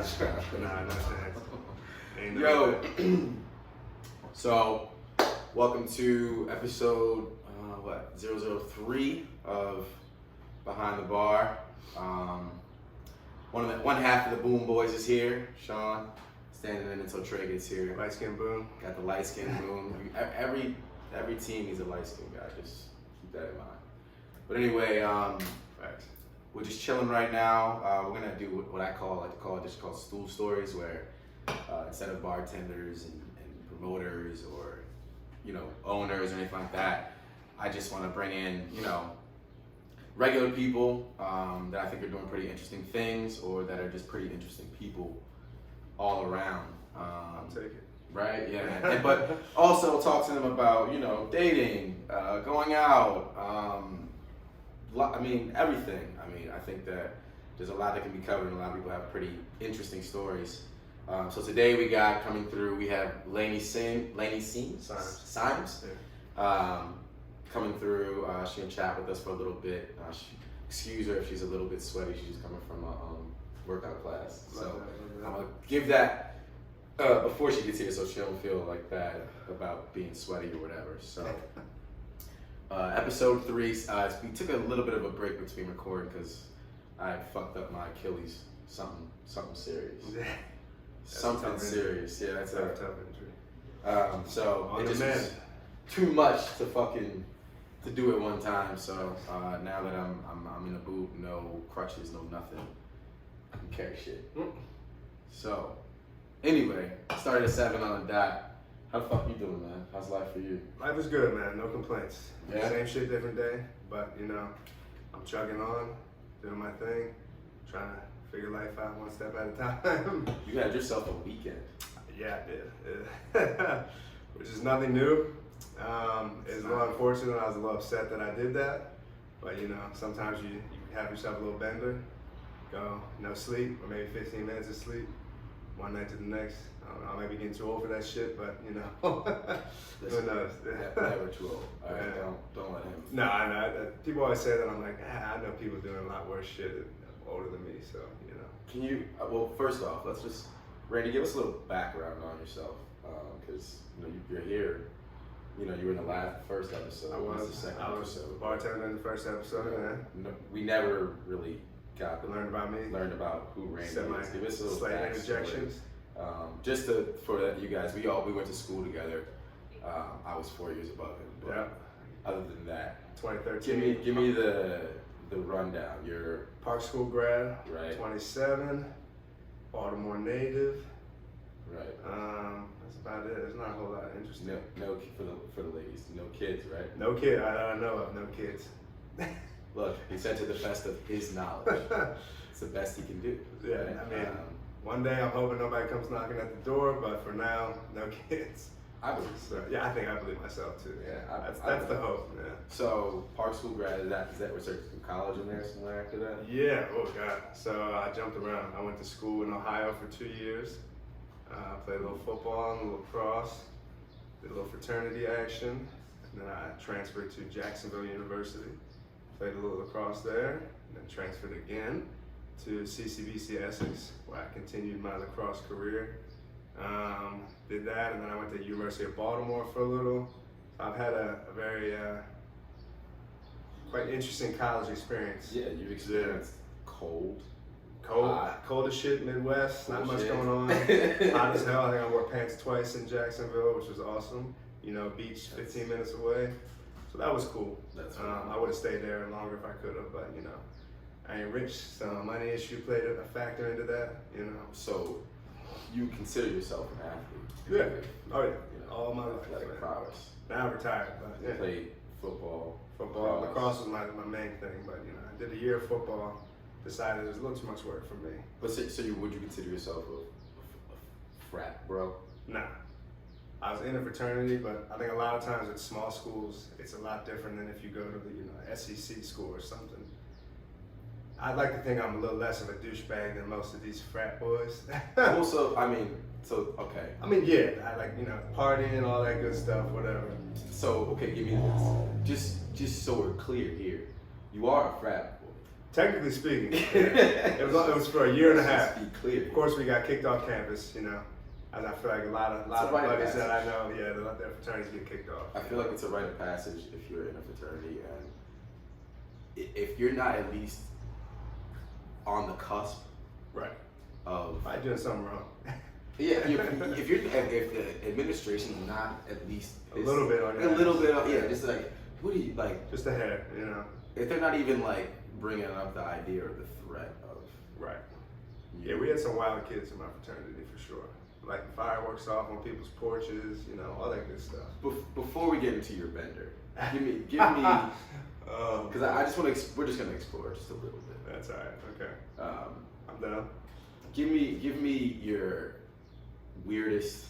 Nah, no chance. Ain't no Yo, way. so welcome to episode 003 of Behind the Bar. One half of the Boom Boys is here. Sean standing in until Trey gets here. Light skin boom. Got the light skin boom. Every team needs a light skin guy. Just keep that in mind. But anyway, Facts. we're just chilling right now. We're gonna do what I like to call it just called Stool Stories, where instead of bartenders and promoters or owners or anything like that, I just want to bring in regular people that I think are doing pretty interesting things or that are just pretty interesting people all around. I'll take it. Right? Yeah. But also talk to them about dating, going out. Everything. I think that there's a lot that can be covered, and a lot of people have pretty interesting stories. So today we got coming through, we have Laney Symes coming through. She can chat with us for a little bit. Excuse her if she's a little bit sweaty. She's just coming from a workout class. So I'm gonna give that before she gets here, so she don't feel like bad about being sweaty or whatever. So. Episode 3, we took a little bit of a break between recording because I fucked up my Achilles. Something serious. Something serious. Yeah, that's a tough injury. So it just was too much to do at one time. So now that I'm in a boot, no crutches, no nothing, I can carry shit. So anyway, started at 7 on the dot. How the fuck you doing, man? How's life for you? Life is good, man. No complaints. Yeah? Same shit, different day. But I'm chugging on, doing my thing, trying to figure life out one step at a time. You had yourself a weekend. Yeah, I did. Which is nothing new. It's a little unfortunate. I was a little upset that I did that. But sometimes you have yourself a little bender. Go, no sleep, or maybe 15 minutes of sleep. One night to the next. I don't know, I may be getting too old for that shit, but who knows? Never too old. All right, don't let him. No, I know. People always say that. I'm like, I know people doing a lot worse shit older than me, so Can you? Well, first off, let's just Randy, give us a little background on yourself, because you're here. You were in the first episode. I was the second episode. A bartender in the first episode. No, we never really got to learn about me. Learned about who Randy is. Give us a little slight backstory. interjections. Just for you guys, we went to school together. I was 4 years above him. But yeah. Other than that, 2013. Give me the rundown. You're Park School grad. Right. 27. Baltimore native. Right. That's about it. There's not a whole lot of interesting. No for the ladies. No kids, right? No kid. I know of no kids. Look, he said to the best of his knowledge. It's the best he can do. Yeah. Right? One day I'm hoping nobody comes knocking at the door, but for now, no kids. I believe so. Yeah, I think I believe myself too. Yeah, that's the hope. Yeah. So Park School grad, is that research from college in there somewhere after that? Yeah. Oh God. So I jumped around. I went to school in Ohio for 2 years. Played a little football and a little lacrosse. Did a little fraternity action. And then I transferred to Jacksonville University. Played a little lacrosse there. And then transferred again to CCBC Essex, where I continued my lacrosse career. Did that, and then I went to the University of Baltimore for a little. I've had a very quite interesting college experience. Yeah, you've experienced cold as shit, Midwest, not much going on. Hot as hell. I think I wore pants twice in Jacksonville, which was awesome. Beach 15 minutes away. So that was cool. That's I would have stayed there longer if I could have, but I ain't rich, so money issue played a factor into that, So, you consider yourself an athlete? Yeah. Oh yeah. All my life. Athletic prowess. Now I'm retired, but You played football. Lacrosse was my main thing, but I did a year of football. Decided it was a little too much work for me. But would you consider yourself a frat bro? Nah. I was in a fraternity, but I think a lot of times at small schools, it's a lot different than if you go to the SEC school or something. I'd like to think I'm a little less of a douchebag than most of these frat boys. Also, okay. Yeah, I like, partying, all that good stuff, whatever. So, okay, give me this. Just so we're clear here. You are a frat boy. Technically speaking, it was for a year and a half. Be clear. Of course, we got kicked off campus, you know. And I feel like a lot of buddies that I know, yeah, their fraternities get kicked off. I feel like it's a rite of passage if you're in a fraternity, and if you're not at least on the cusp, right, of I'm doing something wrong. Yeah, if the administration is not at least a little bit on yeah, just like what do you like? Just a hair, you know. If they're not even like bringing up the idea or the threat of right. Yeah, we had some wild kids in my fraternity for sure. Like fireworks off on people's porches, you know, all that good stuff. Before we get into your bender, give me, because I just want to. We're just gonna explore just a little bit. That's all right. Okay. I'm down. Give me your weirdest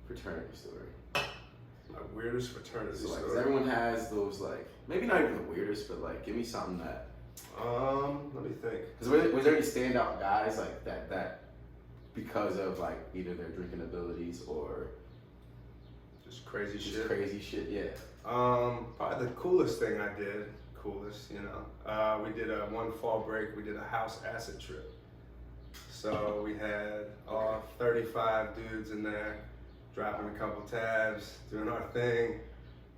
fraternity story. My weirdest fraternity So, like, story. 'cause everyone has those, like, maybe not even the weirdest, but like, give me something that. Let me think. Because was there any standout guys like that because of like either their drinking abilities or Just crazy just shit. crazy shit? Yeah. Probably the coolest thing I did. You know. We did one fall break. We did a house acid trip. So we had all 35 dudes in there, dropping a couple tabs, doing our thing.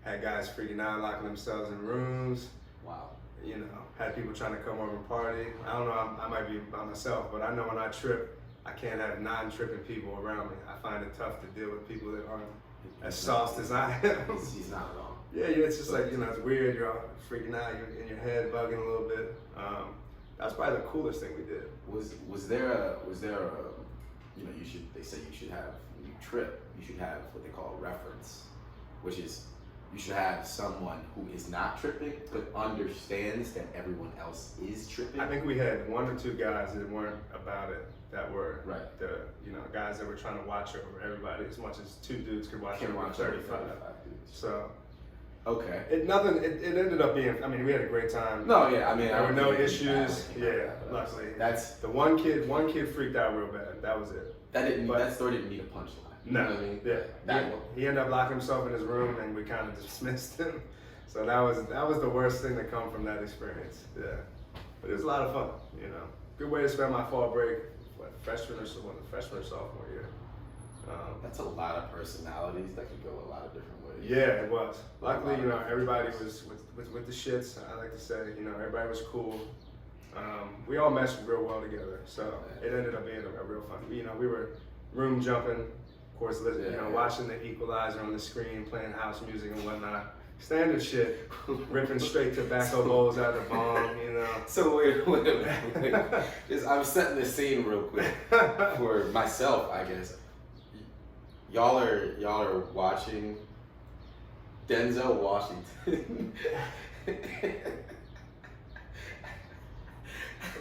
Had guys freaking out, locking themselves in rooms. Wow. You know, had people trying to come over and party. I don't know, I might be by myself, but I know when I trip, I can't have non-tripping people around me. I find it tough to deal with people that aren't as sauced as I am. He's not at all. Yeah, it's just like, you know, it's weird. You're all freaking out. You're in your head bugging a little bit. That's probably the coolest thing we did. Was there a you know, they say you should have, when you trip, you should have what they call a reference, which is you should have someone who is not tripping but understands that everyone else is tripping. I think we had one or two guys that weren't about it, that were right. the, you know, guys that were trying to watch over everybody as much as two dudes could watch Can over watch 35. dudes. So okay. it ended up being, I mean, we had a great time. No, yeah, I mean, there were no issues. Yeah, that, luckily. That's the one kid freaked out real bad. That was it. That story didn't need a punchline. You know what I mean? Yeah. He ended up locking himself in his room, and we kind of dismissed him. So that was the worst thing that come from that experience. Yeah, but it was a lot of fun. You know, good way to spend my fall break. Freshman or sophomore year. That's a lot of personalities that could go a lot of different ways. Yeah, it was. Luckily, you know, everybody was with the shits. I like to say, you know, everybody was cool. We all meshed real well together, so it ended up being a real fun. You know, we were room jumping, of course, watching the Equalizer on the screen, playing house music and whatnot. Standard shit, ripping straight tobacco bowls out of the bong, you know. So wait a minute. I'm setting the scene real quick for myself, I guess. Y'all are watching Denzel Washington. I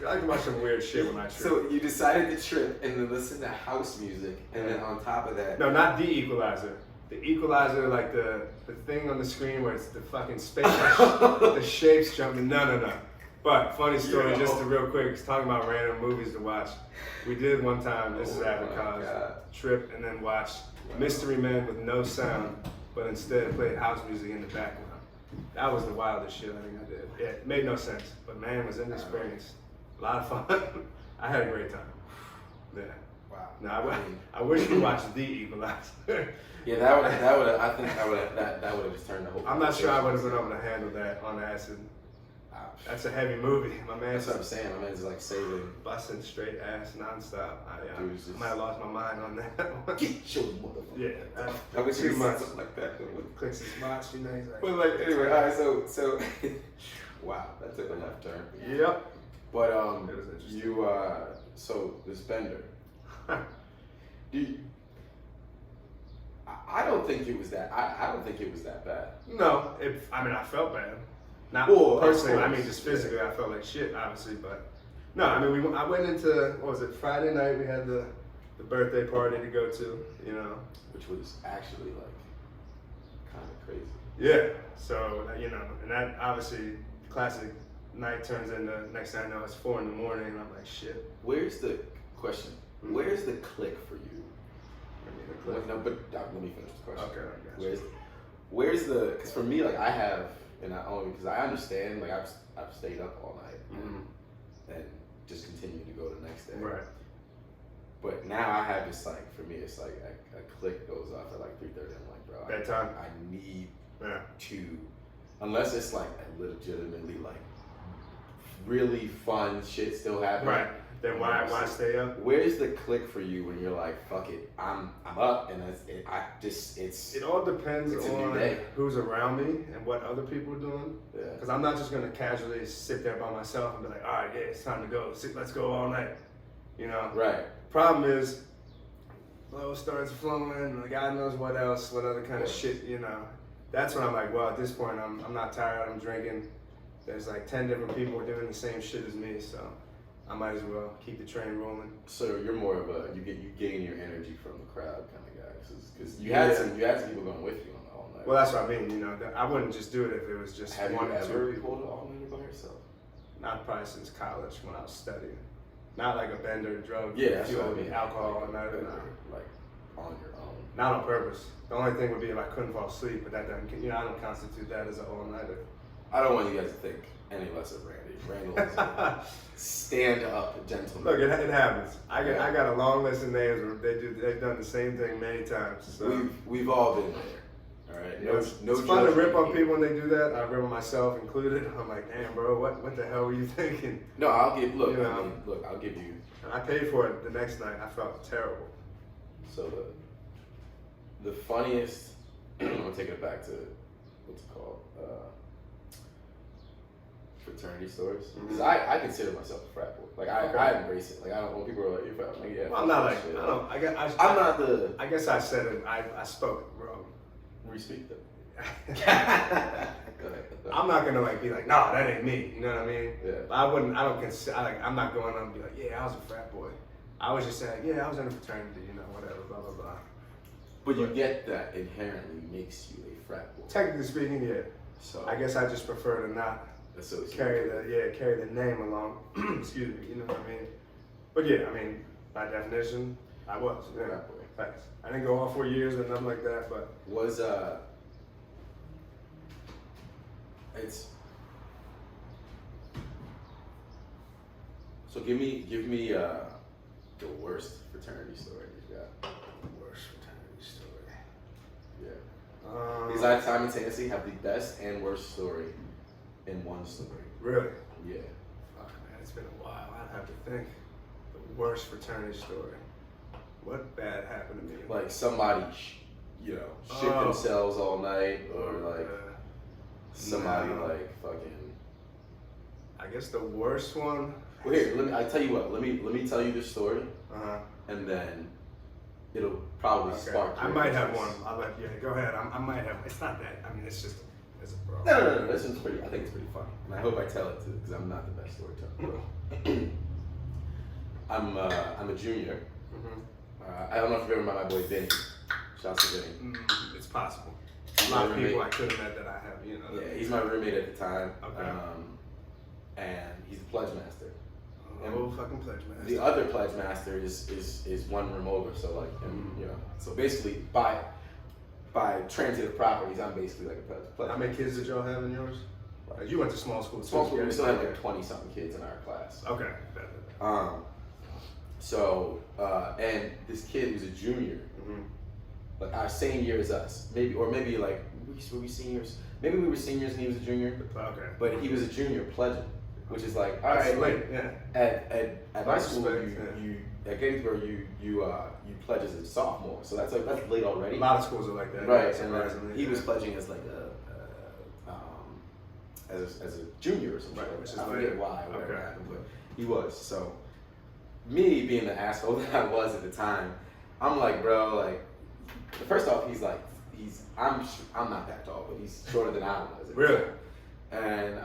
like to watch some weird shit when I trip. So you decided to trip and then listen to house music, and then on top of that. No, not the Equalizer. The Equalizer, like the thing on the screen where it's the fucking space, the shapes jumping. No. But funny story, just to real quick, talking about random movies to watch. We did one time, this is after college, trip and then watch Mystery Men with no sound, but instead played house music in the background. That was the wildest shit I think I did. Yeah, it made no sense, but man, it was an experience. A lot of fun. I had a great time. Yeah. Wow. No, I wish you watched The Equalizer. Yeah, that would have just turned the whole. I'm not sure I would have been able to handle that on acid. That's a heavy movie. My man. That's what I'm saying. My man's like saving. Busting straight ass nonstop. I Dude, might have lost my mind on that one. Get your motherfucker. Yeah. I wish too you much. something like that. Clicks his spots, you know. He's like, But like anyway, all right. So wow, that took a left turn. Yep. But It was interesting. so this bender. I don't think it was that. I don't think it was that bad. No, I felt bad. Not Well, personally. I of mean, course. just physically, I felt like shit, obviously. But no, I mean, I went into, what was it, Friday night? We had the birthday party to go to. You know, Which was actually like kind of crazy. yeah. So you know, and that obviously classic night turns into next thing I know it's 4 a.m, and I'm like, shit. Where's the question? Where's the click for you? No, but let me finish the question. Okay, I got you. Where's the? Because for me, like I have, and I only because I understand. Like I've stayed up all night. Mhm. and just continue to go the next day. Right. But now I have this, like, for me, it's like a click goes off at like 3:30. I'm like, bro, Bedtime. I need Yeah. to, unless it's like a legitimately like really fun shit still happening. Right. Then why stay up? Where's the click for you when you're like, fuck it, I'm up, and it's It all depends It's a new on day. who's around me and what other people are doing. yeah. Because I'm not just gonna casually sit there by myself and be like, all right, yeah, it's time to go. Let's go all night. You know. Right. Problem is, flow starts flowing, and God knows what else, what other kind of shit, you know. That's when I'm like, well, at this point, I'm not tired. I'm drinking. There's like 10 different people doing the same shit as me, so I might as well keep the train rolling. So you're more of a you gain your energy from the crowd kind of guy, because you had some people going with you on the all night. Well, that's what I mean. You know, I wouldn't just do it if it was just Have one you or ever two people. pulled all night by yourself? Not probably since college when I was studying. Not like a bender, drug, Yeah, that's what I fuel, mean. alcohol, and that. Like on your own. Not on purpose. The only thing would be if I couldn't fall asleep, but that doesn't. You know, I don't constitute that as an all-nighter. I don't want you guys to think any less of Randy. Randy is a stand-up gentleman. Look, it happens. I got a long list of names where they've done the same thing many times. So. We've all been there. All right. You know, it's fun to rip on people when they do that. I rip on myself included. I'm like, damn, bro, what the hell were you thinking? No, I'll give. Look, You know. I mean, look, I'll give you. And I paid for it the next night. I felt terrible. So the funniest. I'm gonna take it back to what's it called. Fraternity stories. Because I consider myself a frat boy. Like I embrace it. Like I don't. When people are like, "You're frat," I'm like, yeah. Well, I'm not like shit. I don't. I'm not the. I guess I said it. I spoke it wrong. Respeak them. Go ahead. I'm not gonna like be like, nah, that ain't me. You know what I mean? Yeah. I wouldn't. I don't consider. I'm not going on and be like, yeah, I was a frat boy. I was just saying, yeah, I was in a fraternity. You know, whatever, blah blah blah. But you get that inherently makes you a frat boy. Technically speaking, yeah. So I guess I just prefer to not associate. carry the name along. Excuse me. You know what I mean? But yeah, I mean, by definition, I was. Yeah. Frat boy. Facts. I didn't go all 4 years or nothing like that, but Was it's so give me the worst fraternity story you've got. worst fraternity story. Yeah. Because I simultaneously have the best and worst story in one story. Really? Yeah. Fuck, man, it's been a while. I'd have to think. The worst fraternity story. What bad happened to me? Like somebody, shit themselves all night, or like somebody no. like fucking. I guess the worst one. Well, here, I tell you what. Let me tell you this story, Uh-huh. and then it'll probably Okay. spark. I your might have interest. one. Go ahead. I might have. It's not that. I mean, it's just. It's a bro. No. This one's pretty. I think it's pretty funny, and I hope I tell it too, because I'm not the best storyteller. I'm a junior. Mm-hmm. I don't know if you remember my boy Vinny. Shouts to Vinny. It's possible. A lot of people I could have met that I have. You know. Yeah, he's my roommate at the time. Okay. And he's the pledge master. Oh, fucking pledge master. The other pledge master is one room over. So like, you know, so basically by transitive properties, I'm basically like a pledge. How many kids did y'all have in yours? Like, you went to small school. Small school. We still had like 20-something kids in our class. Okay. And this kid was a junior, like our same year as us, maybe like were we seniors? Maybe we were seniors and he was a junior. Okay. But he was a junior pledging, which is like, all That's right, late, like yeah. at my school, Respect, you at Gettysburg you pledge as a sophomore, so that's late already. A lot of schools are like that. Right, yeah, and then he was pledging as like as a junior or something. Right, which is I forget why, whatever okay. happened, but he was. So me being the asshole that I was at the time, I'm like, bro, like, first off, I'm not that tall, but he's shorter than I was. Really? And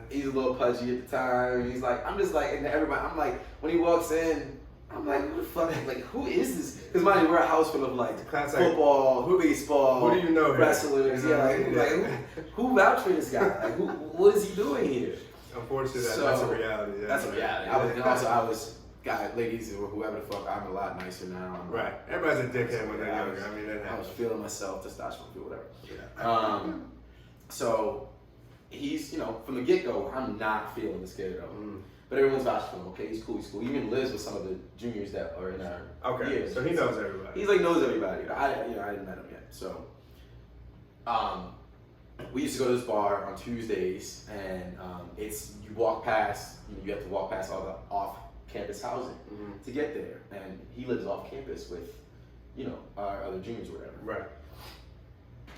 he's a little pudgy at the time. He's like, I'm just like, and everybody, I'm like, when he walks in, I'm like, who the fuck, like, who is this? Because mind you, we're a house full of like football, baseball, who do you know? wrestlers, you know? who vouched for this guy? Like, what is he doing here? Unfortunately, that's a reality. Yeah. That's a reality. I was, ladies, or whoever the fuck, I'm a lot nicer now. Right. Everybody's a dickhead when they're younger. I mean, that I was happens. feeling myself, testosterone, whatever. Yeah. So he's, from the get-go, I'm not feeling this kid at all. But everyone's vouching for him. Okay, he's cool. He even lives with some of the juniors that are in our years. So he knows everybody. He's like knows everybody. I hadn't met him yet. So, we used to go to this bar on Tuesdays, and it's you walk past. You have to walk past all the off-campus housing to get there, and he lives off campus with, our other juniors or whatever. Right.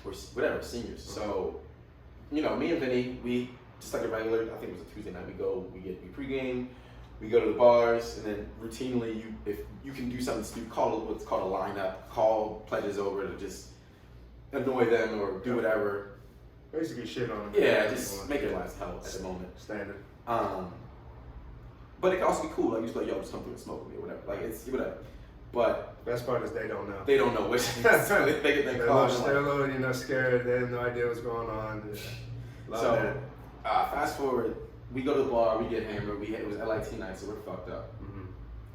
Or whatever, seniors. So, me and Vinny, we just like a regular. I think it was a Tuesday night. We pregame. We go to the bars, and then routinely, if you can do something stupid, call what's called a lineup, call pledges over to just annoy them or do whatever. Basically shit on them. Yeah, just make their lives hell at the moment. Standard. But it can also be cool. Like you just like, yo, just come through and smoke with me or whatever. Like it's whatever. But best part is they don't know. They don't know which. They get that call. They're a little, scared. They have no idea what's going on. Yeah. So fast forward, we go to the bar, we get hammered. It was LIT night, so we're fucked up.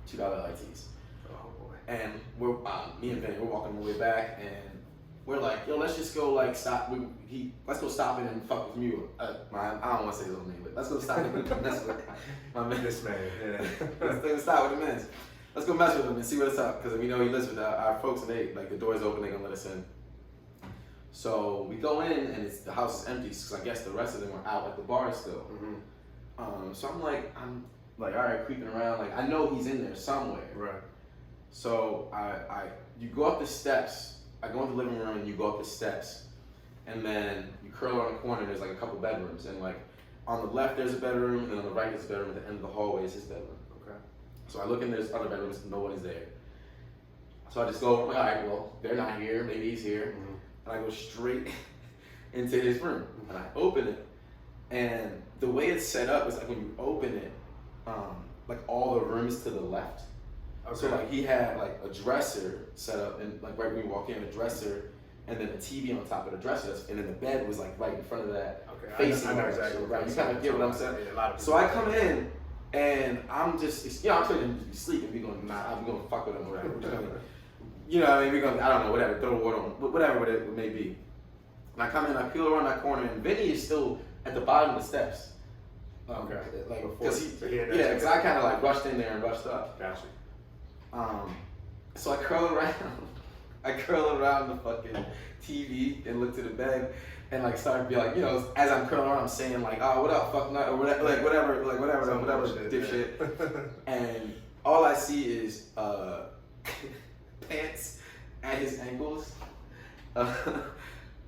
$2 LITs. Oh boy. And we're me and Vinny, we're walking on the way back, and we're like, yo, let's just go stop. Let's go stop it and fuck with you. I don't want to say his own name, but let's go stop it and mess with my man. This man, yeah. Let's stop with the men. Let's go mess with him and see what's up, because we know he lives with our folks, and the door's open, they're gonna let us in. So we go in, and the house is empty, because I guess the rest of them are out at the bar still. So I'm like, all right, creeping around, like I know he's in there somewhere. Right. So you go up the steps. I go into the living room, and you go up the steps, and then you curl around the corner. There's like a couple bedrooms, and like on the left there's a bedroom, and on the right there's a bedroom. At the end of the hallway is his bedroom. Okay. So I look in, there's other bedrooms, nobody's there. So I just go, all right, well, they're not here, maybe he's here. And I go straight into his room, and I open it. And the way it's set up is like when you open it, like all the rooms to the left. Okay. So like he had like a dresser set up, and like right when you walk in, a dresser, and then a TV on top of the dresser, and then the bed was like right in front of that. Okay. Facing I know exactly. So, right. You kind of get what I'm saying. Yeah, so I come in, and I'm just, I'm telling him to be sleeping. We're gonna fuck with him or whatever. You know what I mean? We're gonna, I don't know, whatever, throw water on, whatever it may be. And I come in, I peel around that corner, and Vinny is still at the bottom of the steps. Okay. Like, because because I kind of like rushed in there and rushed up. Gotcha. So I curl around the fucking TV and look to the bed, and like start to be like, as I'm curling around, I'm saying like, oh, what up, fuck nut, or whatever, whatever, dipshit. And all I see is pants at his ankles,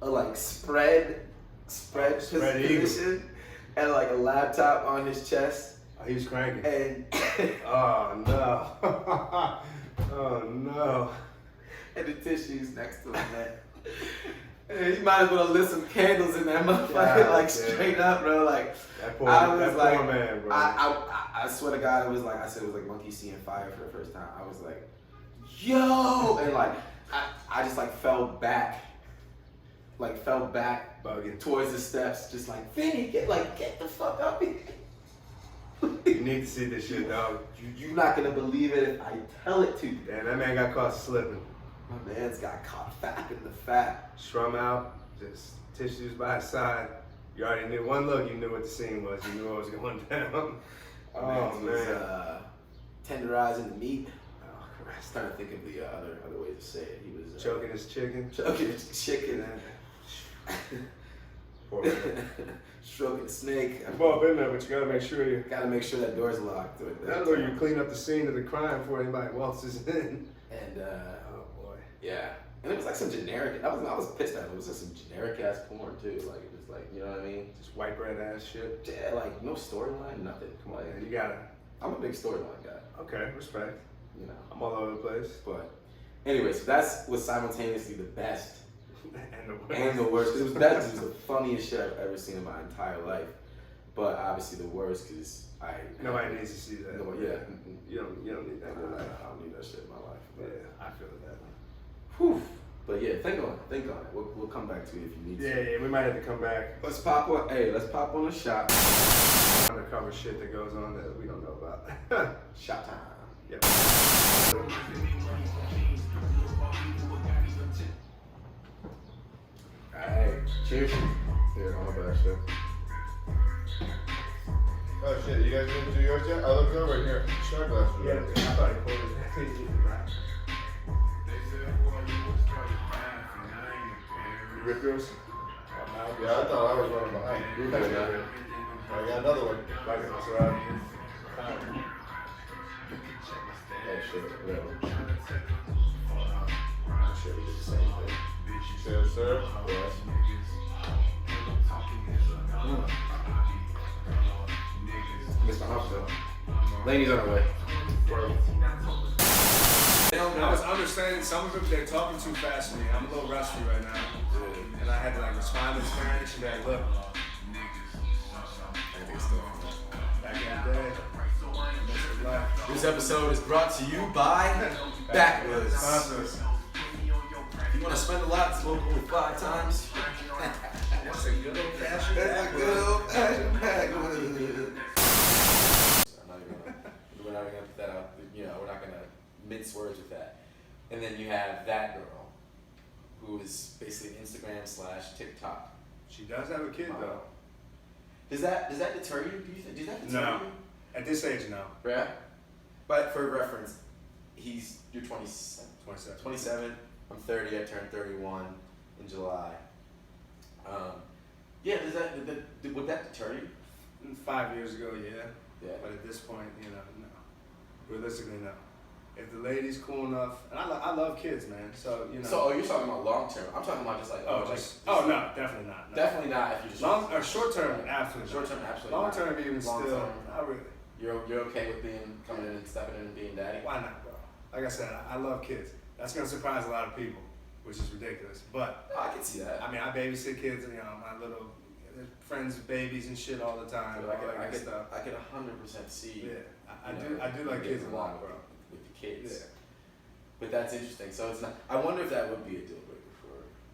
like spread position, and like a laptop on his chest. Oh, he was cranking. And oh no. Oh no. And the tissues next to him, man. And you might as well lit some candles in that motherfucker, straight up, bro. Like, that poor man, bro. I swear to God, it was like monkey seeing fire for the first time. I was like, yo, and like, I just like fell back Bugging. towards the steps, just like, Vinny, get the fuck up here. You need to see this shit, dog. You're not gonna believe it if I tell it to you. Damn, that man got caught slipping. My man's got caught fat in the fat. Strum out, just tissues by his side. You already knew. One look, you knew what the scene was. You knew what was going down. Oh, man. Tenderizing the meat. Oh, I was trying to think of the other ways to say it. He was choking his chicken. Poor man. Stroking the snake. I've all been there, but you gotta make sure that door's locked. That's where you clean up the scene of the crime before anybody waltzes in. And oh boy. Yeah. And it was like some generic. I was pissed at it. It was like some generic ass porn too. Like it was like, you know what I mean? Just white bread ass shit. Yeah, like no storyline, nothing. Come on, man. You gotta. I'm a big storyline guy. Okay, respect. I'm all over the place. But anyway, so that was simultaneously the best. And the worst. It was the funniest shit I've ever seen in my entire life. But obviously the worst because nobody needs to see that. No, yeah. You don't need that. I don't need that shit in my life. But yeah, I feel that. Whew. But yeah, think on it. We'll come back to it if you need to. Yeah, we might have to come back. Let's pop on a shot. Undercover shit that goes on that we don't know about. Shot time. Yep. Alright, cheers. Yeah, all that shit. Oh shit, you guys didn't do yours yet? I looked over here. Shot glasses. Yeah, I thought it closed. You rip yours? Yeah, I thought I was running behind. You Thank did you. that. I got another one. Like it, that's right. Oh shit, whatever. I'm sure we did the same thing. Yes, sir. Yes. Missed my house though. Laney's on her way. They don't I was understanding some of it, they're talking too fast for me. I'm a little rusty right now. And I had to like respond in Spanish and then look. Back in the day. This episode is brought to you by Backwoods. Sponsors. If you want to spend a lot, smoke only 5 times. That's a good old fashioned. That's a good old fashioned Backwoods. We're not even gonna put that out. You know, we're not gonna mince words with that. And then you have that girl, who is basically Instagram/TikTok. She does have a kid though. Does that deter you? Do you think? Does that deter No. you? At this age, no. Yeah. But for reference, you're 27. 27. 27. I'm 30. I turned 31 in July. Yeah. Would that deter you? 5 years ago, yeah. Yeah. But at this point, you know, no. Realistically, no. If the lady's cool enough, and I love kids, man. So you know. So you're talking about long term. I'm talking about just like no, definitely not. No. Definitely not if you just Long or short term, absolutely. Short term, absolutely. Long not. term, even Long still, term. not really. You're okay with coming in and stepping in and being daddy? Why not, bro? Like I said, I love kids. That's gonna surprise a lot of people, which is ridiculous. But Oh, I can see that. I mean, I babysit kids, you know, my little friends' babies and shit all the time. Dude, all that good stuff. I could 100% see. Yeah, I you know, do like kids a lot, bro. With the kids. Yeah. But that's interesting. So it's not. I wonder if that would be a deal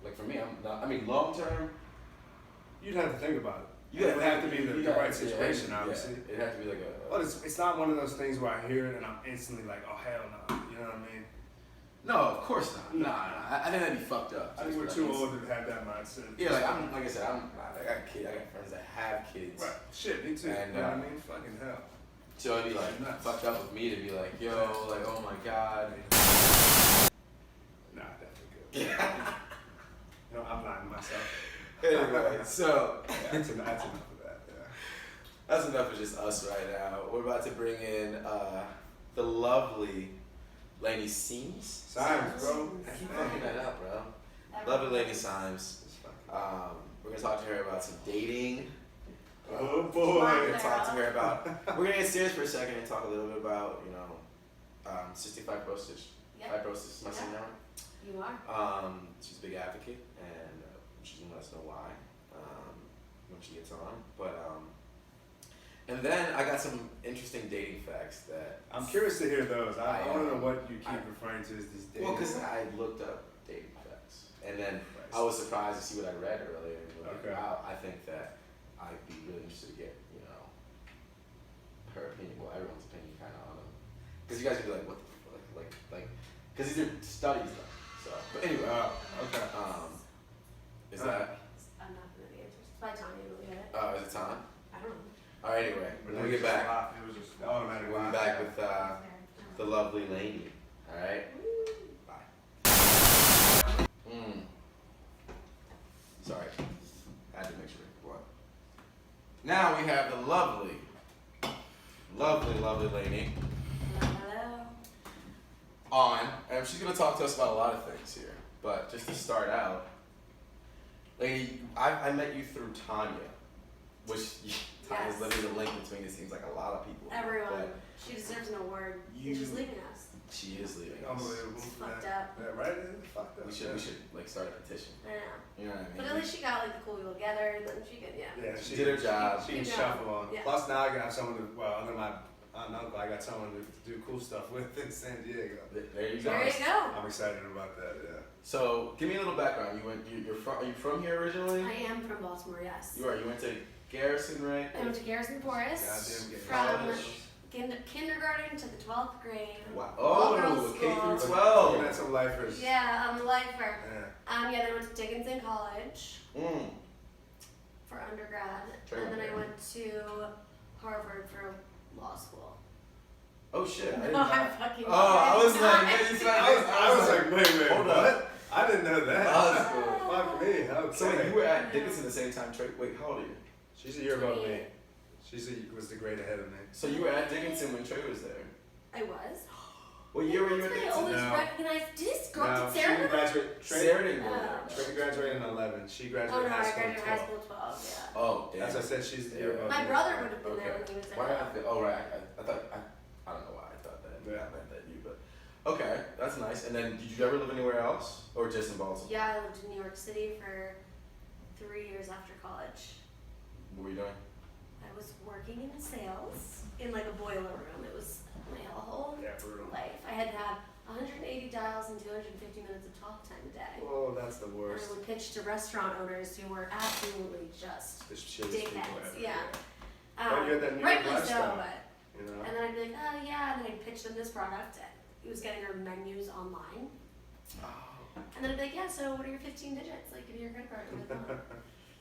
breaker for me. I'm not. I mean, long term. You'd have to think about it. You It would have to be the right situation, obviously. Yeah, it'd have to be like a. But it's not one of those things where I hear it and I'm instantly like, oh hell no, you know what I mean? No, of course not. Nah. I think that'd be fucked up. I think we're too old to have that mindset. Yeah, like I said, I got kids. I got friends that have kids. Right. Shit, me too. And, you know what I mean? Fucking hell. So it'd be like Nuts. fucked up with me to be like, yo, like, oh my god. Nah, definitely good. No, I'm lying to myself. Anyway, so That's enough of that. Yeah. that's enough of just us right now. We're about to bring in the lovely Laney Sims. Symes, bro. I keep fucking that up, bro. Lovely Laney Simes. We're gonna talk to her about some dating. Oh We're boy. gonna talk to her about. We're gonna get serious for a second and talk a little bit about, cystic fibrosis. Yep. Fibrosis, am I saying that right? You are. She's a big advocate, and she's gonna let us know why when she gets on. But and then I got some interesting dating facts that. I'm curious to hear those. I want to know what you keep I- referring to as these days. Well, because I looked up dating facts, and then I was surprised to see what I read earlier. And like, Okay. wow, I think that I'd be really interested to get, her opinion, well, everyone's opinion kind of on them. Because you guys would be like, what the fuck? Like, because these are studies though. So, but anyway, okay. is that, I'm not gonna the answers. It's by Tanya. Look at it. is it time? I don't know. All right, anyway, when we get back, It was just automatic. we'll be back with the lovely Laney. All right? Bye. Sorry. I had to make sure. What? Now we have the lovely Laney Hello. on, and she's going to talk to us about a lot of things here. But just to start out, Laney, I met you through Tanya, which Tanya's Yes. literally the link between, it seems like a lot of people. Everyone. But She deserves an award. You- She's leaving us. she is leaving us. Unbelievable. It's fucked up. Yeah, right? It's fucked up. We should like start a petition. I know. You know what I mean? But at least she got like the cool people together, and then she could, Yeah, She did her job. She can Good shuffle job. on. Yeah. Plus now I got someone to, well, under my aunt and uncle, I got someone to do cool stuff with in San Diego. There you go. There you go. I'm excited about that, yeah. So give me a little background. Are you from here originally? I am from Baltimore, yes. You are. You went to Garrison, right? I went to Garrison Forest Goddamn gay. from College. kindergarten to the 12th grade. Wow. All Oh, girls K school. through 12. Looking at some lifers. Yeah, I'm a lifer. Yeah. Yeah, then I went to Dickinson College Mm. for undergrad, Trade and then I there. went to Harvard for law school. Oh shit! I didn't No, know. I'm fucking. Oh, I was like, kidding. wait, he's not- I was like, wait, hold what? up. I didn't know that. That's cool. Fuck me. Okay. So wait, you were at Dickinson the same time, Trey? Wait, how old are you? She's a year above me. Was the grade ahead of me. So you were at Dickinson when Trey was there. I was. What year were you at I Dickinson? always No. recognize. Did this girl? No, Did she Sarah? graduated. Sarah didn't go Oh. there. Trey graduated in 11. She Oh graduated no, high I school in graduated 12. high school 12. Yeah. Oh, damn. As I said, she's the year above My me. brother would have been Okay. there when he was there. Why did I feel? Oh right, I thought I don't know why I thought that. Yeah. I meant that you, but okay, that's nice. And then, did you ever live anywhere else, or just in Baltimore? Yeah, I lived in New York City for 3 years after college. What were you doing? I was working in sales in like a boiler room. It was my whole Yeah, brutal. life. I had to have 180 dials and 250 minutes of talk time a day. Oh, that's the And worst. I would pitch to restaurant owners who were absolutely just There's shittiest people dickheads. ever. Yeah. But you had that New York rightfully so, lifestyle. but. You know? And then I'd be like, oh yeah, and then I'd pitch them this product. It was getting our menus online. Oh. And then I'd be like, yeah, so what are your 15 digits? Like, give me your credit card. Give me the phone.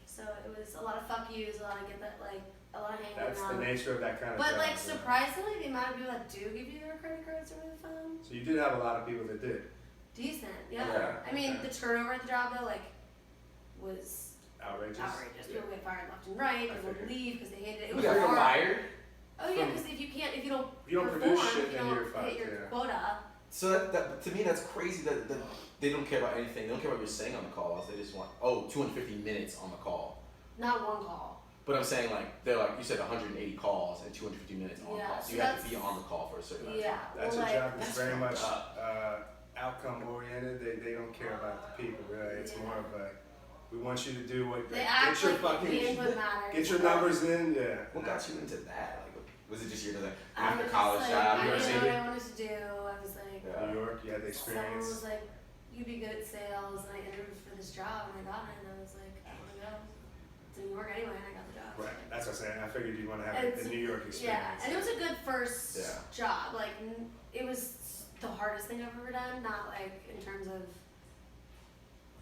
So it was a lot of fuck yous, a lot of get that, like, a lot of hanging That's the on. nature of that kind of But job. like, yeah. surprisingly, the amount of people that do give you their credit cards over the phone, So you did have a lot of people that did. decent, yeah. Yeah, I mean, okay. the turnover at the job though, like, was Outrageous. outrageous. Yeah. People get fired left and right. I People would figured. leave because they hated it. It You was got hard. fired? Oh yeah, because if you don't If you don't perform, produce shit, if you then don't you're fucked, hit your yeah. quota. So that to me that's crazy that they don't care about anything. They don't care about what you're saying on the calls. They just want 250 minutes on the call. Not one call. But I'm saying like they're like you said 180 calls and 250 minutes on Yeah, call. so So you have to that's- be on the call for a certain amount of Yeah. time. That's well, a like, job that's that's very fucked much up. outcome oriented. They don't care about the people really. It's Yeah. more of a we want you to do what They get act your like fucking the input matters. get your numbers in. Yeah. What got you into that? Like, was it just your I after was college just, job? like, You I were didn't know saying? what I wanted to do. I was like, Yeah. New York, you had the someone experience. was like, you'd be good at sales, and I interviewed for this job, and I got it, and I was like, I want to go to New York anyway, and I got the job. Right. That's what I'm saying. I figured you want to have It's- the New York experience. Yeah, and it was a good first Yeah. job. Like, it was the hardest thing I've ever done. Not like in terms of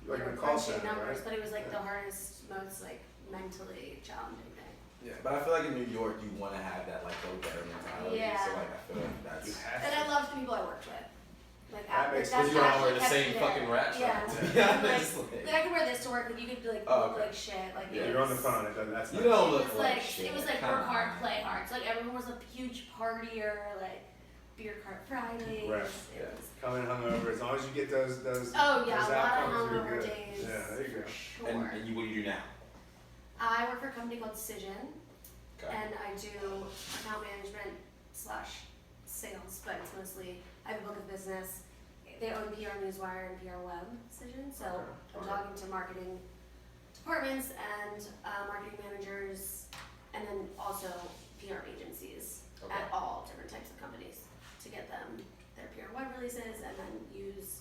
Like you know, in a call crunching center, numbers, right? but it was like Yeah. the hardest, most like mentally challenging thing. Yeah, but I feel like in New York you want to have that like go-getter mentality. Yeah. So like I feel like that's. You have And to. I loved the people I worked with. Like, That makes that's Because you all actually were the kept me same there. fucking rat Yeah. shop. To be Like, honest, like I could wear this to work, like you could like Oh, look okay. like shit. Like Yeah, it You're on the was- phone. It doesn't. That's You not. don't It look was like like shit. it was like Come work on. hard, play hard. So like everyone was a huge partier, like beer cart Fridays. Right, It yeah. was- Coming hungover. As long as you get those. Oh yeah, those a lot of outcomes, you're hungover good. days. Yeah. There you go. For sure. And you, what do you do now? I work for a company called Cision, Okay. and I do account management / sales, but it's mostly I have a book of business. They own PR Newswire and PR Web Cision, so Okay. I'm Okay. talking to marketing departments and marketing managers, and then also PR agencies Okay. at all different types of companies to get them their PR web releases, and then use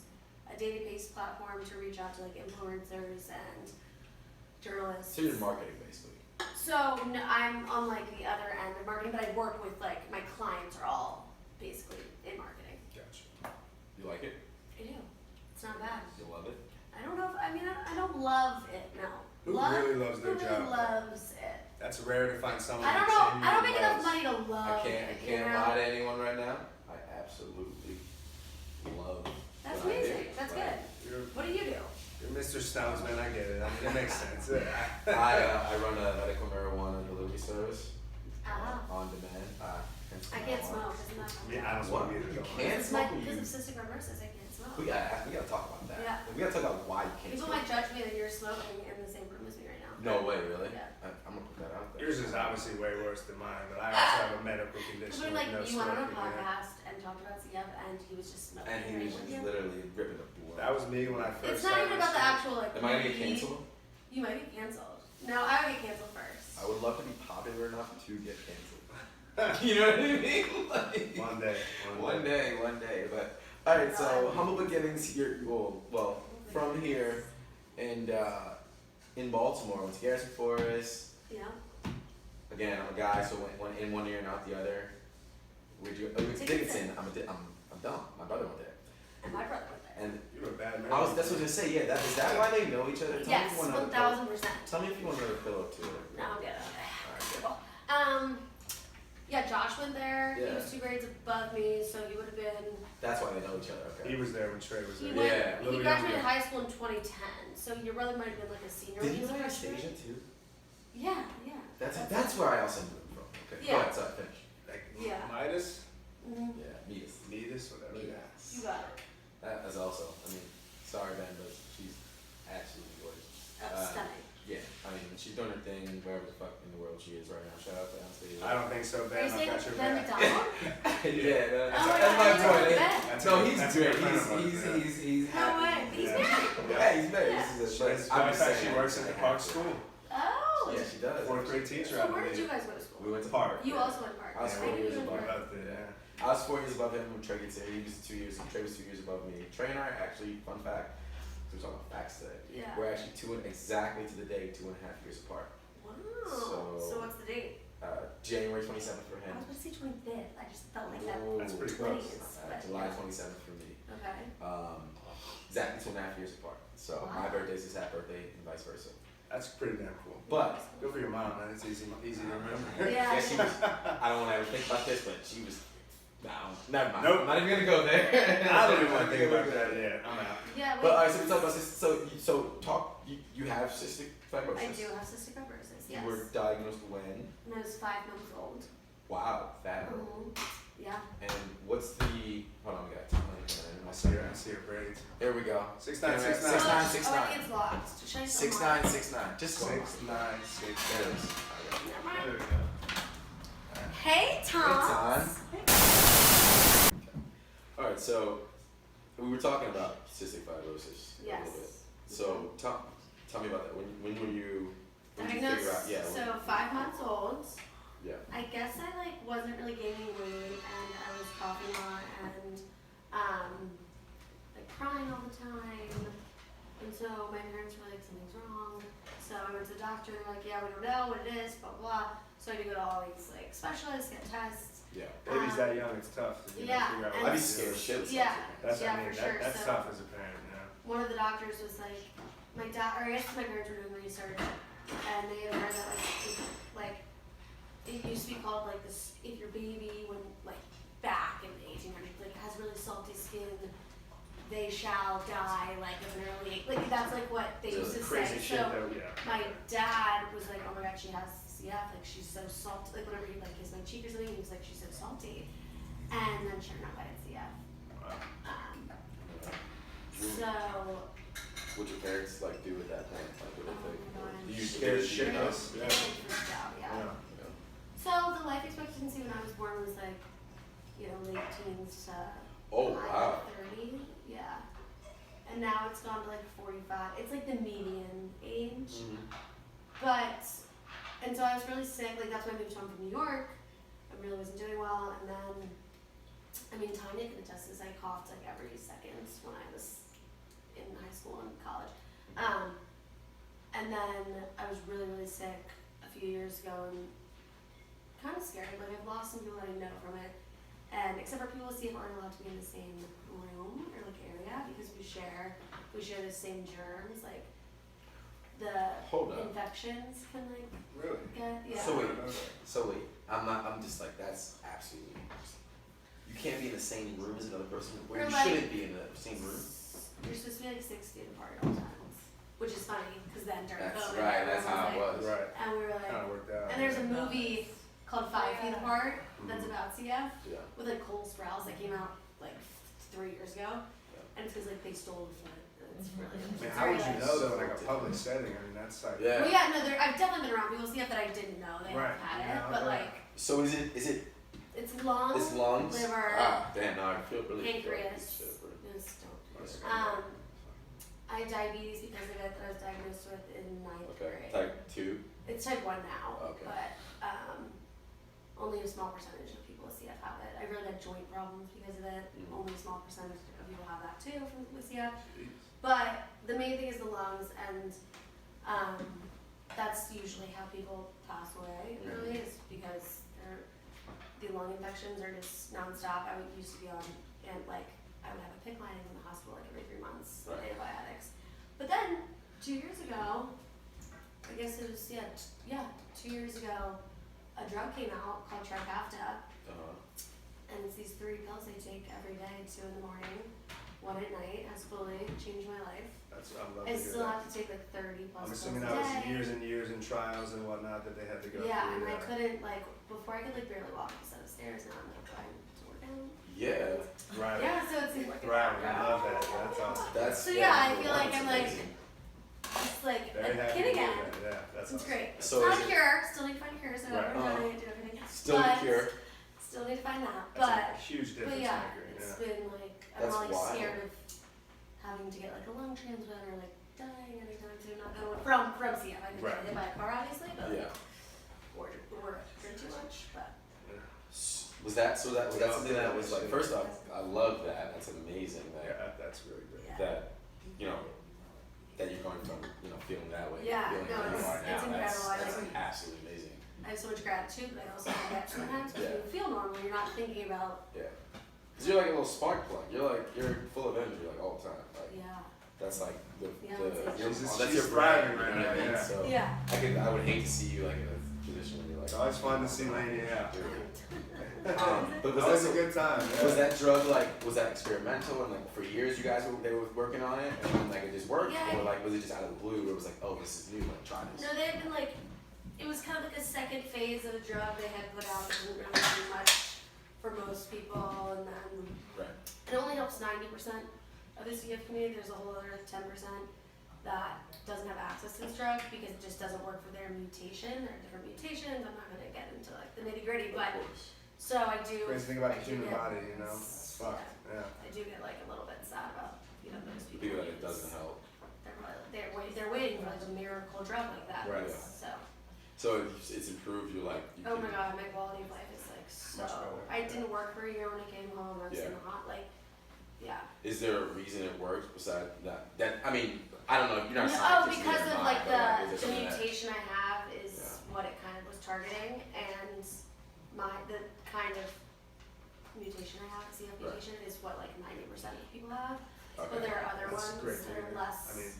a database platform to reach out to like influencers and journalists. So you're marketing basically. So no, I'm on like the other end of marketing, but I work with like my clients are all basically in marketing. Gotcha. You like it? I do. It's not bad. You love it? I don't know if I don't love it. No. Who Love, really loves their who job? really loves it? That's rare to find someone. I don't that know. I don't make genuinely enough loves- money to love. I it, you can't know? lie to anyone right now. I absolutely love. That's what I do. amazing. That's Like, good. You're, What do you do? you're Mr. Stones, man. I get it. I mean, it makes sense. I run a medical marijuana delivery service Ah. on demand. I can't smoke. Isn't that fun? Yeah, I don't What? smoke either. You don't can't? Because my smoke, because you- of cystic fibrosis, I can't smoke. We gotta talk about that. Yeah. We gotta talk about why you can't People smoke. might judge me that you're smoking in the same room as me right now. No way, really? Yeah. I'm gonna put that out there. Yours is obviously way worse than mine, but I also have a medical condition But with like no you went on a smoking. Yeah. podcast and talked about CF, and he was just smoking. And he was with just you. literally ripping the blood. That was me when I first. It's not even started about the this actual like. Am I gonna get weed. canceled? You might get canceled. No, I would get canceled first. I would love to be popular enough to get canceled. You know what I mean? Like, shit. One day. one day. But all right, so humble beginnings here. Well, from here, and in Baltimore, went to Garrison Forest. Yeah. Again, I'm a guy, so went in one ear and out the other. Where'd you? Oh, you went to Dickinson. Dickinson. I'm dumb. My brother went there, And my brother went there. and You're a bad man. that's what I was gonna say. Yeah, is that why they know each other? Tell Yes, me if you want another pillow. 1000%. Tell me if you want another pillow too. No, I'm good. Alright, good. Cool. Yeah, Josh went there. He Yeah. was 2 grades above me, so he would have been. That's why they know each other. Okay. He was there when Trey was He there. went. Yeah, a He little graduated younger. high school in 2010, so your brother might have been like a senior. Did when he was a play freshman. Anastasia too? Yeah, yeah. That's where I also knew him from. Okay. Yeah. Go ahead. Sorry. Finish. Like Yeah. Midas, Mm-hmm. Yeah. Midas. Midas, whatever. You got it. That is also. I mean, sorry, Ben, but she's absolutely gorgeous. Stunning. Yeah. I mean, she's doing her thing wherever the fuck in the world she is right now. Shout out to Anastasia. I don't think so, Are Ben. you I saying got your Ben back. McDonald? Yeah, Oh that's my my God, boy. you eh? That's No, a- he's that's a great. good friend of ours, yeah. He's No happy. way. He's Yeah. married. Yeah, he's married. Yeah. This is She's, a matter of fact, she works at the Park School. Oh. Yeah, she does. 4th grade teacher, So I where did you believe. guys go to school? We went to Park. You also went to Park. I was Yeah, 4 years went to above Park. About the, yeah. I was 4 years above him when Trey gets here. He was 2 years. Trey was 2 years above me. Trey and I actually, fun fact, we're talking about facts today. Yeah. We're actually exactly to the day 2.5 years apart. Wow. So- So what's the date? January 27th for I him. was going to say 25th. I just felt like that. Ooh. That's pretty 20s, close. but July yeah. 27th for me. Okay. Exactly 2.5 years apart. So my Wow. birthday's his half birthday and vice versa. That's pretty damn cool. But Good for your mom, man. It's easy to remember. Yeah. yeah, she was. I don't want to ever think about this, but she was. No, never mind. Nope. I'm not even gonna go there. I don't even want to think about that. Yeah, I'm out. Yeah, wait. But alright, so we talk about this. So talk. You have cystic fibrosis. I do have cystic fibrosis, yes. You were diagnosed when? When I was 5 months old. Wow, that. Yeah. And what's the? Hold on, we got time. I see her braids. There we go. 6'9", 6'9". 6'9", Oh, I 6'9". think it's locked. Should I 6'9", 6'9". Just go. 6'9", 6'9". There it is. Never mind. There we go. Hey, Tom. All right, so we were talking about cystic fibrosis a Yes. little bit. So tell me about that. When were you? When did you Diagnosed, figure out? Yeah. so 5 months old. Yeah. I guess I wasn't really gaining weight and I was coughing a lot and crying all the time. And so my parents were like, something's wrong. So I went to the doctor and they're like, yeah, we don't know what it is, blah blah. So I had to go to all these specialists, get tests. Yeah. Baby's that young, it's tough. To Yeah, figure out and- what I'd be to do. scared shitless. Yeah, That's yeah, I mean, for sure. that's So tough as a parent, yeah. one of the doctors was like, my dad, or I guess my parents were doing research, and they had heard that it used to be called this, if your baby when back in the 1800s has really salty skin, they shall die of an early age. That's what they So used to crazy say. shit So though, yeah. my dad was like, oh my god, she has CF, she's so salty. Whenever he kissed my cheek or something, he was like, she's so salty. And then sure enough, I had CF. Wow. So What'd your parents do at that point? What did they? Oh my God. You Scared did you know? shitless. they freaked out, yeah. Yeah. So the life expectancy when I was born was late teens to Oh wow. 30, yeah. And now it's gone to 45. It's the median age. But, and so I was really sick, that's why I moved home from New York. I really wasn't doing well, and then, Tanya can attest to this, I coughed every second when I was in high school and college. And then I was really, really sick a few years ago and kind of scared. I've lost some people that I know from it. And except for people with CF aren't allowed to be in the same room or area because we share the same germs. The Hold up. infections can Really? get, yeah. So wait. I'm just that's absolutely. You can't be in the same room as another person. Where Or you shouldn't be in the same room. You're supposed to be 6 feet apart at all times, which is funny because then during That's COVID, right. That's everyone how it was. Right. and we were Kind of worked out. and there's a movie called 5 Feet Apart that's Mhm. about CF Yeah. with Cole Sprouse that came out 3 years ago, and it's because they stole the foot. It's really. How would you know though, a public setting? That's Yeah. Well, yeah, no, I've definitely been around people with CF that I didn't know they Right, had it, yeah, but okay. So is it it's lung, it's lungs? liver, Damn, no, I feel really pancreas. Just don't. I had diabetes because of it that I was diagnosed with in 9th Okay. grade. Type 2. It's type 1 now, Okay. but only a small percentage of people with CF have it. I really had joint problems because of it. Mhm. Only a small percentage of people have that too with CF. But the main thing is the lungs, and that's usually how people pass away early, is because the lung infections are just nonstop. I used to be on, and I would have a PICC line in the hospital every 3 months with antibiotics. But then 2 years ago, I guess it was 2 years ago, a drug came out called Trikafta, Uh-huh. and it's these 3 pills I take every day, 2 in the morning, 1 at night. Has fully changed my life. I'd love I to hear still that. have to take like 30 plus I'm pills assuming a that was day. years and years in trials and whatnot that they had to go Yeah, through. and I couldn't like before I could like barely walk up a set of stairs. Now I'm like trying to work out. Yeah. Right. Yeah, so it's Right, I love that. That's awesome. That's so yeah, I number feel one, like it's I'm like amazing. just like Very a happy kid to hear again. that. Yeah, that's It's awesome. great. So Not is a it- cure. Still need to find a cure. So Right. every night do everything. Still the But cure. Still need to find that. That's But a huge but difference yeah, maker. it's Yeah. been like I'm That's not like wild. scared of having to get like a lung transplant or like dying anytime soon. Not going from CF. I could Right. get hit by a car obviously, but Yeah. or drink too much. But Was that something that was like, first off, I love that. That's amazing that Yeah, that's really good. yeah. that you know that you're going from feeling that way, Yeah, feeling no, how you it's- are now. it's incredible. I That's like- absolutely amazing. I have so much gratitude, but I also forget sometimes because Yeah. you feel normal. You're not thinking about Yeah, because you're like a little spark plug. You're full of energy like all the time. Like yeah. that's like the Yeah, the it's like- your, She's that's your thriving brand, right you know what I now, mean? yeah. So Yeah. I would hate to see you like in a position where you're like. It's always fun to see Laney out. But was Always that a good time. Yeah. Was that drug was that experimental and like for years you guys were working on it and then like it just worked, Yeah. or like was it just out of the blue where it was like, oh, this is new, like try this? No, they've been like, it was kind of like a second phase of a drug they had put out that didn't really do much for most people, and then Right. it only helps 90% of the CF community. There's a whole other 10% that doesn't have access to this drug because it just doesn't work for their mutation. There are different mutations. I'm not gonna get into like the nitty gritty, but Of course. so I do. Crazy thing about I the do human get- body, you know? It's fucked. Yeah. I do get like a little bit sad about those people. People that it because doesn't help. They're waiting for like a miracle drug like that. Right. So. So it's improved. You're like. You Oh can- my god, my quality of life is like so. Much better. I didn't work for a year when I came home. I was Yeah. in the hot like, yeah. Is there a reason it works besides that? I mean, I don't know. You're not a Oh, scientist. because neither of am I, like but, is there the something that- mutation I have is Yeah. what it kind of was targeting, and the kind of mutation I have, CF Right. mutation, is what like 90% of people have. Okay. But there are other That's ones great to that are hear. less. I mean,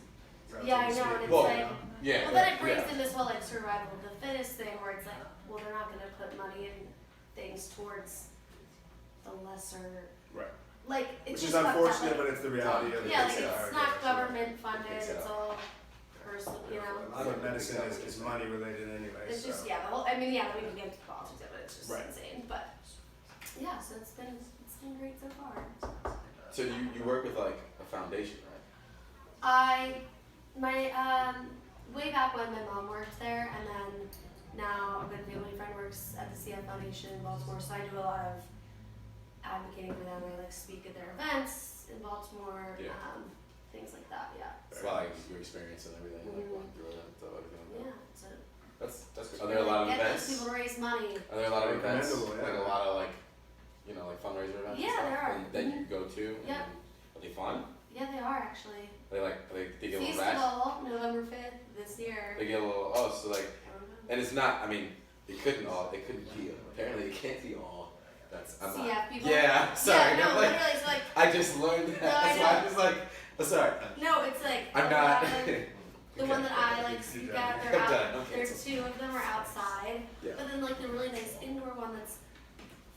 Yeah, I know, and it's Well, like. Yeah. Well, then it brings yeah. in this whole like survival of the fittest thing where it's like, well, they're not gonna put money in things towards the lesser, Right. like, it's Which is just fucked up, unfortunate, like- but it's the reality of it. yeah, like takes it out, it's I not guess, government funded, takes it it's out. all personal, you know. A lot of medicine is money related anyway. It's so. just, yeah, the whole, I mean, yeah, we can get into politics of it, it's just Right. insane, but, yeah, so it's been great so far. So you work with like a foundation, right? Way back when my mom worked there, and then now a good family friend works at the CF Foundation in Baltimore, so I do a lot of advocating for them. I like speak at their events in Baltimore, Yeah. things like that, yeah. It's like your experience and everything, like Mhm. going through it and everything like that. Yeah, so That's good. Are there a lot of get events? those people to raise money. Are there a lot of events? Commendable, yeah. Like a lot of like fundraiser events? and Yeah, stuff there are. that you go to? And Yeah. Are they fun? Yeah, they are actually. Are they get a little rash? Festival, November 5th this year. They get a little, so like, and it's not, I mean, it couldn't be, apparently it can't be all, I'm not. CF people. Yeah, sorry, Yeah, no, I'm like, literally, it's like, I just learned that, No, I that's why know. I'm just like, sorry, no, it's like, I'm a not. lot of- the one that I like speak at, they're I'm done, out, okay. there's 2 of them are outside, Yeah. but then like the really nice indoor one that's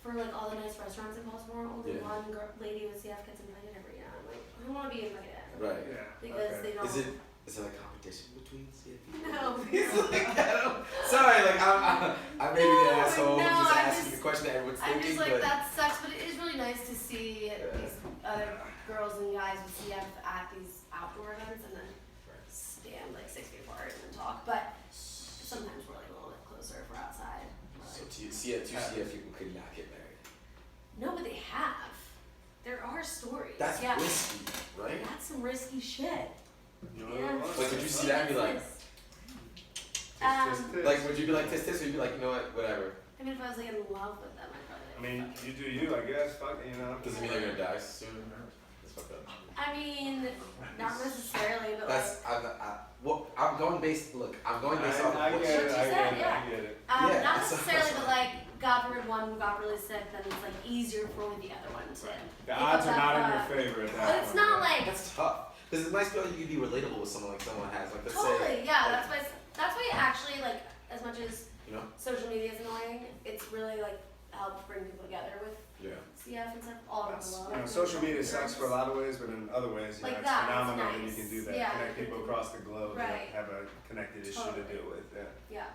for like all the nice restaurants in Baltimore, only Yeah. one lady with CF gets invited every year. I'm like, I don't want to be invited. Right. Yeah. Because okay. they don't. Is it like competition between CFP? No. It's like, I don't, sorry, like, I may be the No, asshole no, just I'm asking just- the question that everyone's I'm thinking, just like, but. that sucks, but it is really nice to see Yeah. these other girls and guys with CF at these outdoor events and then stand like 6 feet apart and then talk. But sometimes we're like a little bit closer if we're outside. We're So like, two CF people could not get married. no, but they have. There are stories. That's yeah. risky, right? That's some risky shit. You know Yeah. what? Like, would you see that and be like, Just like, would you be like, this, or you'd be like, you know what, whatever? I mean, if I was like in love with them, I'd probably. I mean, you do you, I guess. Fuck it, you know. Does it mean they're gonna die soon? That's fucked up. I mean, not necessarily, but That's, I'm going based I off of what get it, What I you get said, it, yeah. I get it. Yeah, not so- necessarily, but like, God forbid one got really sick, then it's like easier for only the other one to. The pick odds up are not in that, your favor at that But it's point, not yeah. like That's tough. Because it might feel like you could be relatable with someone like someone has. Like, let's totally, say, yeah. like, That's why actually like as much as you know, social media is annoying, really like helped bring people together with Yeah. CF and stuff all over the world. You know, social media sucks for a lot of ways, but in other ways, you Like know, it's that, it's phenomenal that you nice. can do that. Yeah. Connect people across the globe Right. that have a connected issue Totally. to deal with. Yeah. Yeah.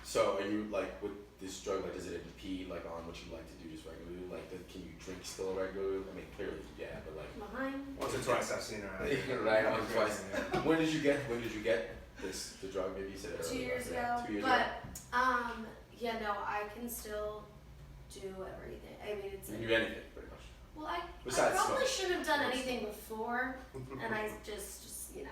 So are you like with this drug? Like, does it impede like on what you like to do just regularly? Like, can you drink still regularly? I mean, clearly, yeah, but like. Behind. Once or twice I've seen her. Right, once or twice. When did you get the drug? Maybe you said it 2 earlier. years Yeah, ago. 2 years But ago. yeah, no, I can still do everything. I mean, it's You like, can do anything, pretty much. well, I Besides probably smoke. should have done anything before, and I just you know,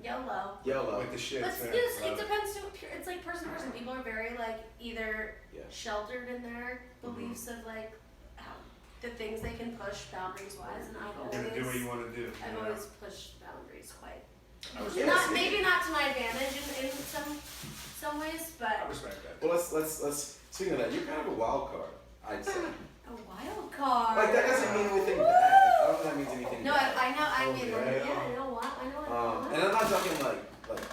YOLO. YOLO. With the shit. But yes, it depends to, it's like person to person. People are very like either Yeah. sheltered in their beliefs of like how the things they can push boundaries wise, and I've You're gonna do what you always, want to do. I've you know? always pushed boundaries quite. I was Yeah, Not see. maybe not to my advantage in some ways, I but respect that. Well, let's. Speaking of that, you're kind of a wild card, I'd say. a wild card. Like that doesn't mean anything bad. I don't think that means anything No, bad. I know. I Oh, mean, yeah. yeah, I know what. I know what. And I'm not talking like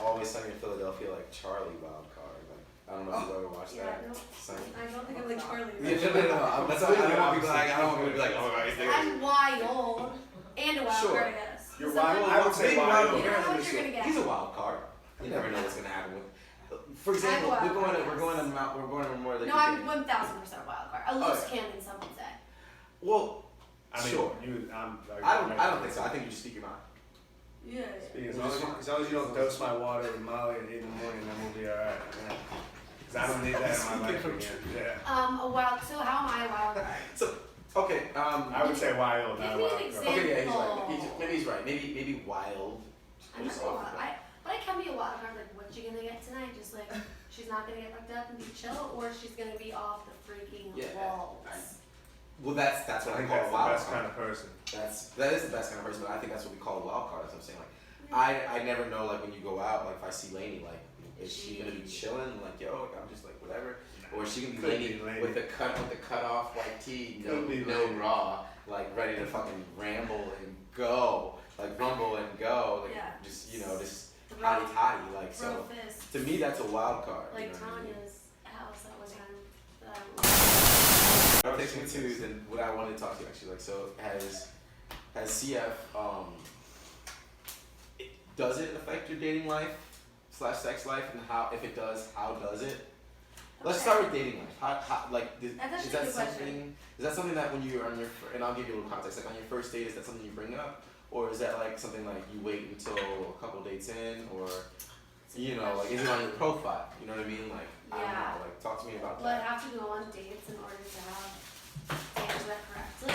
Always Sunny in Philadelphia, like Charlie wild card. Like I don't know if you've ever watched Yeah, that. no, Sunny. I don't think I'm like Charlie. Yeah, no. That's why I don't want people like I don't want people to be like, oh, right there. I'm wild and a wild Sure. card, I guess. You're So wild. I'm- I would say Maybe wild. You don't know what you're gonna get. He's a wild card. You never know what's gonna happen with. For example, I'm we're wild going card, to yes. Memorial Day No, I'm weekend. 1000% wild card. A loose cannon, some would say. Well, I mean, sure. I don't think so. I think you just speak your mind. Yeah. As long as you don't dose my water with Molly at 8 in the morning, then we'll be alright. Because I don't need that in my life again. Yeah. A wild. So how am I a wild card? So okay. I would say wild, Give not me an wild. example. Okay, yeah, he's right. Maybe he's right. Maybe wild. I'm Just not a off wild. the bat. But I can be a wild card. Like, what you gonna get tonight? Just like she's not gonna get fucked up and be chill, or she's gonna be off the freaking Yeah, walls. Well, that's I what I think call that's a the wild best card. kind of person. That is the best kind of person, but I think that's what we call a wild card. That's what I'm saying. Like, I never know, like, when you go out, like, if I see Laney, like, is she gonna be chilling, like, yo, like, I'm just like whatever, or is she gonna be Could Laney be Laney. with the cut off white tee, Could be no Laney. bra, like ready to fucking ramble and go, like rumble and go, like Yeah. just just Throw- hotty toddy, like throw so. fists. To me, that's a wild card. Like you know what I mean? Tanya's house that one time. That takes me to then what I wanted to talk to you actually. Like, so has CF does it affect your dating life / sex life, and how, if it does, how does it? Let's Okay. start with dating life. How like That's is actually that a good question. something? Is that something that when you're on your and I'll give you a little context. Like on your first date, is that something you bring up, or is that like something like you wait until a couple dates in, or like is it on your profile? You know what I mean? Like I don't Yeah. know. Like talk to me about Well, I that. have to go on dates in order to answer that correctly.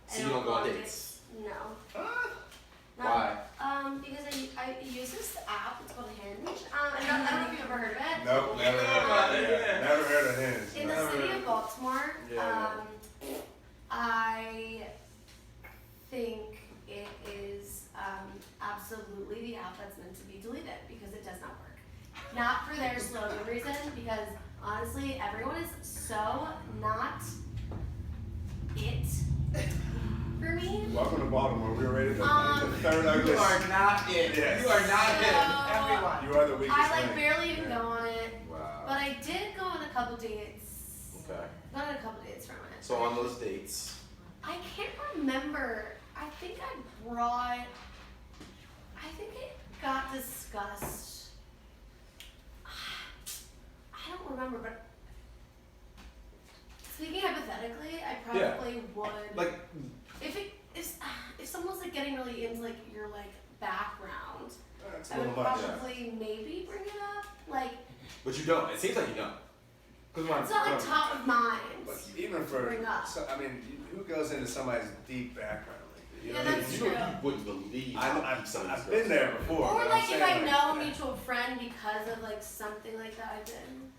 So you don't go on dates? No. Why? Because I use this app. It's called Hinge. I don't know if you've ever heard of it. Nope, never heard of it. Yeah. Never heard of his. In the Never city heard of Baltimore, Yeah. I think it is absolutely the app that's meant to be deleted because it does not work. Not for their slogan reason, because honestly, everyone is so not it for me. Welcome to Baltimore. We were rated the third You ugliest. are not it. Yes. You are not it. So- Everyone. You are the weakest I like link. barely even go on it, Wow. but I did go on a couple dates. Okay. Got on a couple dates from it. So on those dates, I can't remember. I think I brought. I think it got discussed. I don't remember, but speaking hypothetically, I probably would. like, If someone's like getting really into like your like background, That's a I would little much. probably maybe bring it up. Like but you don't. It seems like you don't. it's not like top of mind. But even for, Bring up. so, I mean, who goes into somebody's deep background like that? You Yeah, know what I that's mean? true. You wouldn't believe. I've been there before. Or but like I'm if saying, I know a yeah. mutual friend because of like something like that I've been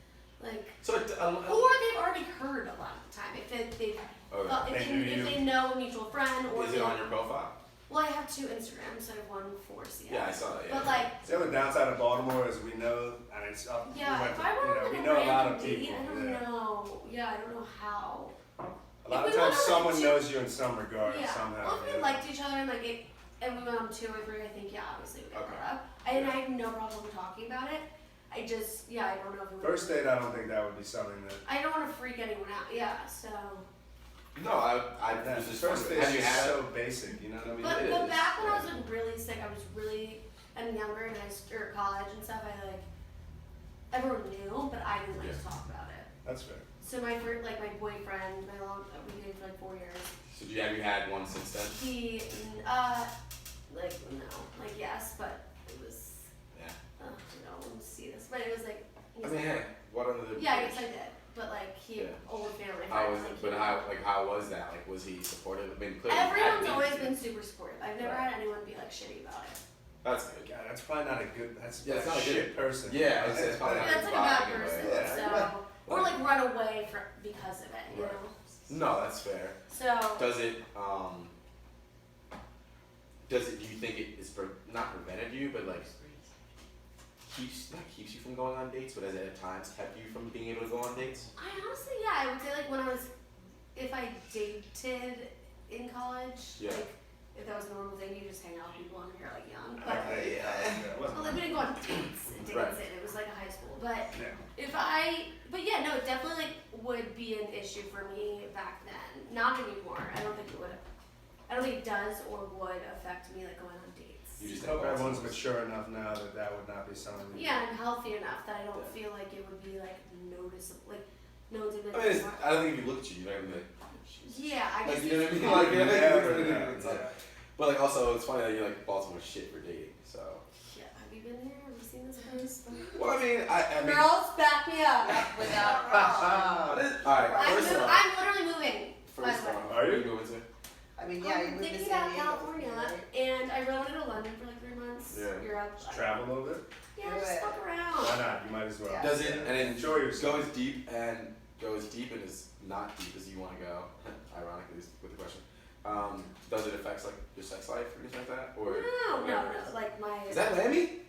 like. So it, Or they've already heard a lot of the time. If they've okay. if they know a mutual friend or Is it on your profile? well, I have 2 Instagrams, so I have one for CF. Yeah, I saw that. Yeah. But like, The other downside of Baltimore is we know, I mean, it's up. yeah, we went if to, I went on we like know a a lot random of date, people. I don't yeah. know. Yeah, I don't know how. A lot If of we went times on, like, someone 2 knows you in some regard Yeah. somehow. Well, if we yeah. liked each other and like it, and we went on 2 or 3, I think yeah, obviously we got Okay. brought up. And I have no problem talking about it. I just, yeah, I don't know if it would. First date, I don't think that would be something that. I don't want to freak anyone out. Yeah, so. No, I That was just first wondering, date have you is had so basic, you know what I mean? But it is, back when I yeah. was like, really sick, I was really and younger and or college and stuff. I like everyone knew, but I didn't like to talk about it. That's fair. So my first, like my boyfriend, we dated for like 4 years. So have you had one since then? He, like no, like yes, but it was. Yeah. I don't see this, but it was like. I mean, hey, what under the Yeah, I guess I did, but like old family. How was friends, it? But how was that? Like, was he supportive? I mean, clearly Everyone's always been super supportive. I've never Right. had anyone be like shitty about it. That's good. God, that's probably not a good. That's Yeah, it's not a shit person. Yeah, I would say it's probably not That's like a bad vibe, person. but- Yeah. So, or like run away because of it, you Right. know. No, that's fair. So. Does it? Do you think it is not prevented you, but like keeps you from going on dates, but has it at times kept you from being able to go on dates? I honestly, yeah, I would say like when I was, if I dated in college, Yeah. like if that was a normal thing, you just hang out with people when you're like young. But Yeah. well, like we didn't go on dates. Right. It was like high school. But Yeah. but yeah, no, it definitely like would be an issue for me back then. Not anymore. I don't think it would. I don't think it does or would affect me like going on dates. You just I hope think everyone's Baltimore's- mature enough now that that would not be something. that- Yeah, I'm healthy enough that I don't Yeah. feel like it would be like noticeable. Like no one's gonna be I like, mean, I don't think if you look at you're not gonna be like, oh, she's. yeah, I Like, guess you know what I mean? it's- Like, yeah, Yeah, it's yeah. like- But like, also, it's funny that you like Baltimore shit for dating. So. Yeah, have you been there? Have you seen this place? Well, I mean, I mean. Girls, back me up. Without All right, first off. I'm literally moving. First by the way. off, Are you? where moving to? I mean, yeah, you I'm moved to thinking San about Diego. California, Right? and I really wanted to London for like 3 months. Yeah. Europe. Travel a little bit. Yeah, Do just it. fuck around. Why not? You might as well. Yeah. Does it and then Enjoy yourself. goes deep and is not deep as you want to go? Ironically, with the question. Does it affect like your sex life or anything like that? Or No, like my. Is that Laney?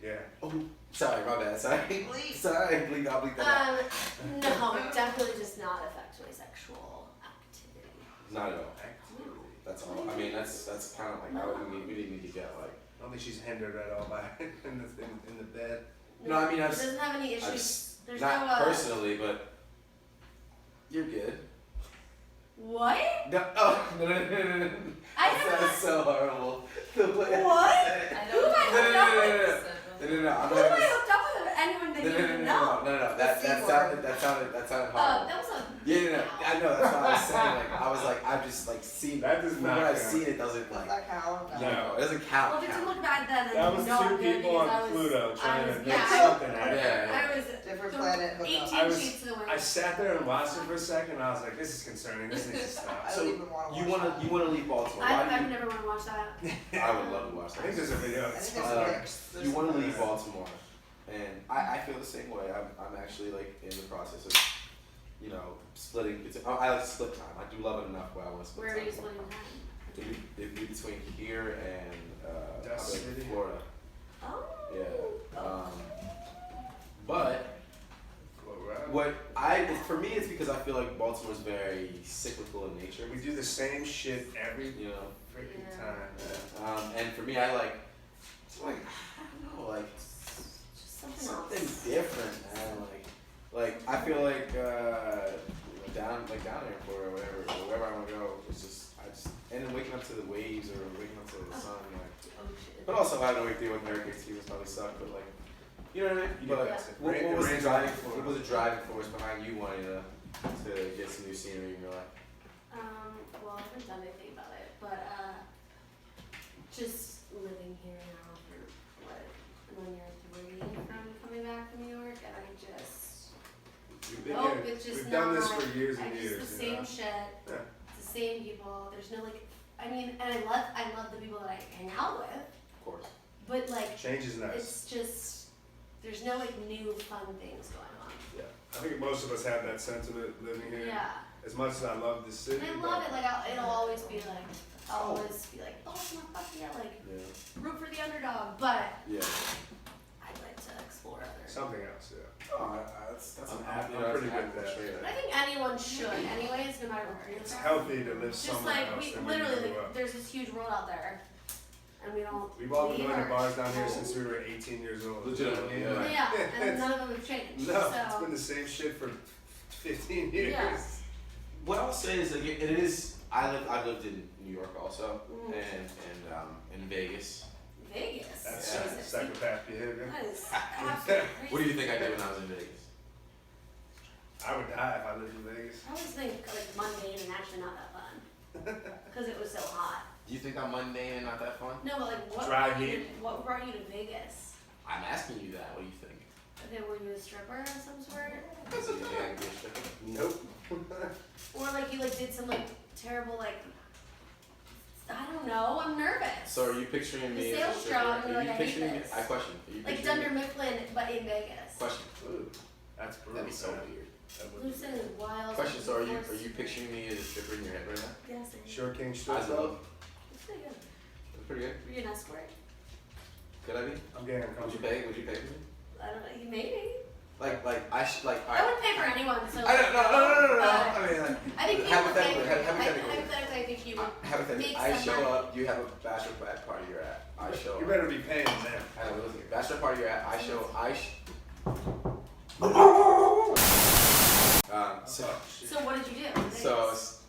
Yeah. Oh, sorry, my bad. Sorry. Bleep. Sorry, bleep. I'll bleep that out. No, it definitely does not affect my sexual activity. Not at all. Activity. That's all. I mean, that's kind of like we didn't need to get like. I don't think she's hindered at all by in the bed. No, I mean, it doesn't have any issues. just There's not no. personally, but you're good. What? No, oh, no. I That sounds so horrible. What? I Who am I hooked up with? No. I'm Who not am I gonna. hooked up with? Anyone that you even know? No. The C word. That sounded Oh, horrible. that was a. Yeah. I know. That's what I was saying. Like, I was like, I've just like seen. That does from not what I've count. seen, it doesn't Does like. that count? No. No, it doesn't count. Well, if it didn't look bad then, That was no, two I'm good people because on I was- Pluto trying I was, to make yeah, something Yeah, happen. yeah. I was Different planet hookup. 18 I was- sheets to the wind. I sat there and watched it for a second, and I was like, "This is concerning. This needs to stop." I So, don't even want to You watch wanna leave Baltimore? I Why do would you? never want to watch that. I would love to watch I think that. there's a video. I It's think fun. there's a mix. You want to leave Yeah. Baltimore, and I feel the same way. I'm actually like in the process of, splitting. I like to split time. I do love it enough where I want to split Where time. are you splitting time? It'd be between here and Dust probably City. Florida. Oh. Yeah. But Right. for me, it's because I feel like Baltimore's very cyclical in nature. We do the same shit every You know. freaking Yeah. time. And for me, I like, I don't know, like Just something something else. different, man. Like I feel like down here in Florida or wherever I want to go, and then waking up to the waves or waking up to the sun, like. Oh, shit. But also having to wake deal with hurricanes too was probably suck, but like, you know what I mean? You But get like, that. what It was the rains driving? on Florida. What was the driving force behind you wanting to get some new scenery in your life? Well, I haven't done anything about it, but just living here now for what, 1 year, 3 from coming back from New York, and I just We've been nope, here. it's just We've not. done this for years and I years. just the you same know? shit. Yeah. It's the same people. There's no like. I mean, and I love the people that I hang out with, Of course. but like Change is nice. it's just there's no like new fun things going on. Yeah. I think most of us have that sentiment living here. Yeah. As much as I love this city. And I love it. Like it'll always be like I'll always be like, oh, my fuck yeah, like Yeah. root for the underdog. But Yeah. I'd like to explore other. Something else, yeah. Oh, that's I'm an happy- you I'm know, pretty that's an good at admirable that. But I think anyone should, anyways, no matter where you It's live. healthy to live Just somewhere like else we than where you literally, grew like, up. there's this huge world out there, and we don't. We've all been leave going to our bars down here home. since we were 18 years old. Legitimately, You know what I mean? yeah. Yeah, and none of them have changed. No, it's so been the same shit for 15 years. yeah. What I'll say is, like, it is. I lived in New York also, Mhm. and in Vegas. Vegas. That's Jesus. psychopath behavior. That is absolutely crazy. What do you think I did when I was in Vegas? I would die if I lived in Vegas. I always think like mundane and actually not that fun because it was so hot. Do you think I'm mundane and not that fun? No, but like what Dry brought you heat. to, what brought you to Vegas? I'm asking you that. What do you think? Okay, were you a stripper of some sort? Do you think I can be a stripper? Nope. Or like you like did some like terrible like I don't know, I'm nervous. So are you picturing me The as a sales stripper? job, Are like, you I hate picturing me? this. I question. Are you Like picturing Dunder me? Mifflin but in Vegas. Question. Ooh, That's brutal. that'd be so man. weird. That would Who be said weird. it wild? Question. So are you picturing me as a stripper in your head right now? Yes, I am. Short King I Strip love. Club. It's pretty good. That's pretty good. Were you an escort? Could I be? I'm getting Would you uncomfortable. pay? Would you pay for me? I don't know, maybe. Like I should like. I wouldn't pay for anyone, so I don't. No. but I mean, like, I think people would pay for you. hypothetically. Hypothetically, I think you would Hypothetically, make I some show money. up. You have a bachelor party you're at. I show You up. better be paying them. I know. Listen, bachelor party you're at. I show. So So what did you do? in so Vegas?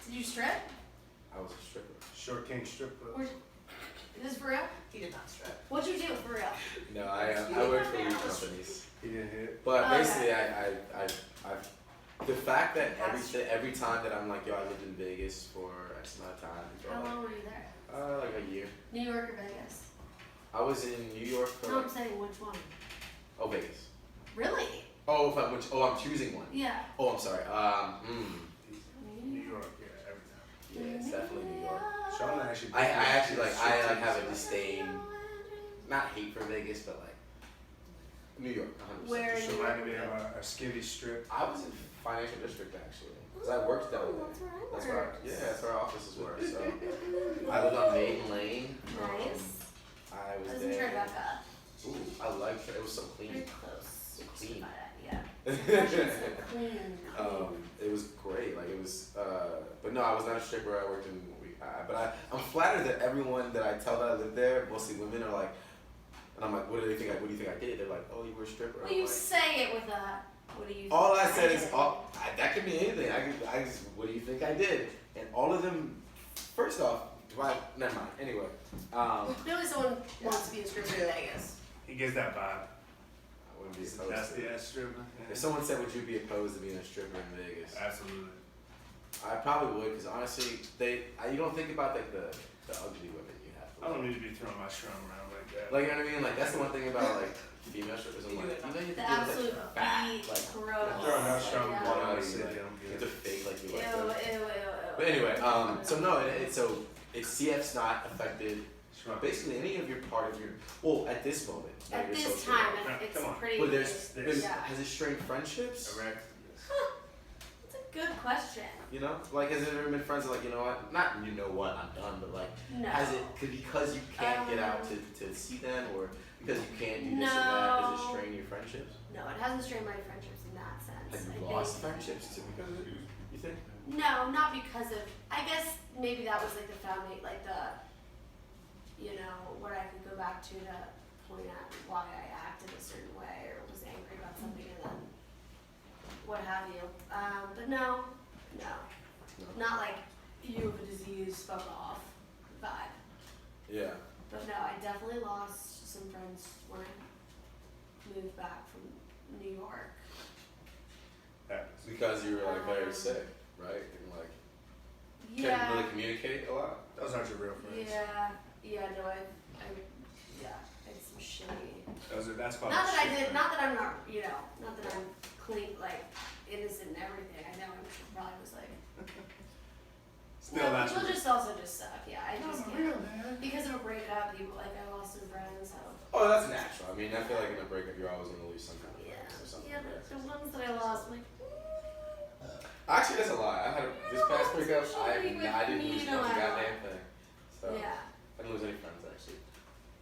Did you strip? I was a stripper. Short King Strip Club. Or is this for real? He did not strip. What'd you do for real? No, I work for weed companies. He didn't hit. But Okay. basically, I the fact that every time that I'm like, yo, I lived in Vegas for X amount of time. How Or long were you there? like a year. New York or Vegas? I was in New York for No, like, I'm saying which one. Vegas. Really? Oh, I'm choosing one. Yeah. Oh, I'm sorry. New York, yeah, every time. Yeah, it's definitely New York. Sean actually. I actually like have a disdain, not hate for Vegas, but like New York, 100%. Where Just in New reminded York? me of a skivvy strip. I was in financial district actually, because I worked down there. That's where I worked. That's where our offices were. So I lived on Maiden Lane. Nice. I I was was in there. Tribeca. Ooh, I liked it. It was so Very clean. close. So clean. Yeah. Russians so clean. It was great. Like it was, but no, I was not a stripper. I worked in, but I'm flattered that everyone that I tell that I live there, mostly women, are like, and I'm like, what do you think I did? They're like, oh, you were a stripper. Well, I'm you like, say it with a. What do you? all I think said I is, did? that could be anything. I just, what do you think I did? And all of them, first off, never mind. Anyway, Really, someone wants to be a stripper in Vegas. He gives that vibe. I wouldn't be He's a opposed. nasty ass stripper. If someone said, would you be opposed to being a stripper in Vegas? Absolutely. I probably would, because honestly, you don't think about like the ugly women you have. I don't need to be throwing my shrum around like that. Like, you know what I mean? Like, that's the one thing about like female strippers. I'm like, you know, you The have to absolute deal with like fat, beat, like gross. Throwing that shrum Yeah. around Yeah. the city. I'm you have good. to fake like you Ew, like ew, them. ew. But anyway, so no, it's CF's not affected. Shrum. Basically, any of your part of your at this moment. not At your this social time, life. it's Come on. pretty. But there's yeah. has it strained friendships? Erect. That's a good question. You know, like has there ever been friends that like, you know what, not you know what, I'm done, but like No. has it because you can't get out to see them, or because you can't do this or that, does it No. strain your friendships? No, it hasn't strained my friendships in that sense. Have I you think- lost friendships too because of it? You think? No, not because of. I guess maybe that was like the foundation, like the, you know, what I could go back to point out why I acted a certain way or was angry about something and then what have you. But no, not like you have a disease, fuck off vibe. Yeah. But no, I definitely lost some friends when I moved back from New York. Happens. Because you were like very sick, right? And like can't Yeah. really communicate a lot. Those aren't your real friends. Yeah, no, I it's some shitty. That's called. Not that I shit did, friend. not that I'm not, not that I'm clean, like, innocent and everything. I know I'm probably was like, Still no, not people your. just also just suck, yeah. I just Not can't. real, man. Because of a breakup, people, like, I lost some friends, so. Oh, that's natural. I mean, I feel like in a breakup, you're always gonna lose some kind of Yeah, friends or something. yeah, like but that. the ones that I lost, I'm like, Actually, that's a lie. I had this past Oh, breakup. especially with I didn't me, lose you know, one I- goddamn thing. So yeah. I didn't lose any friends actually.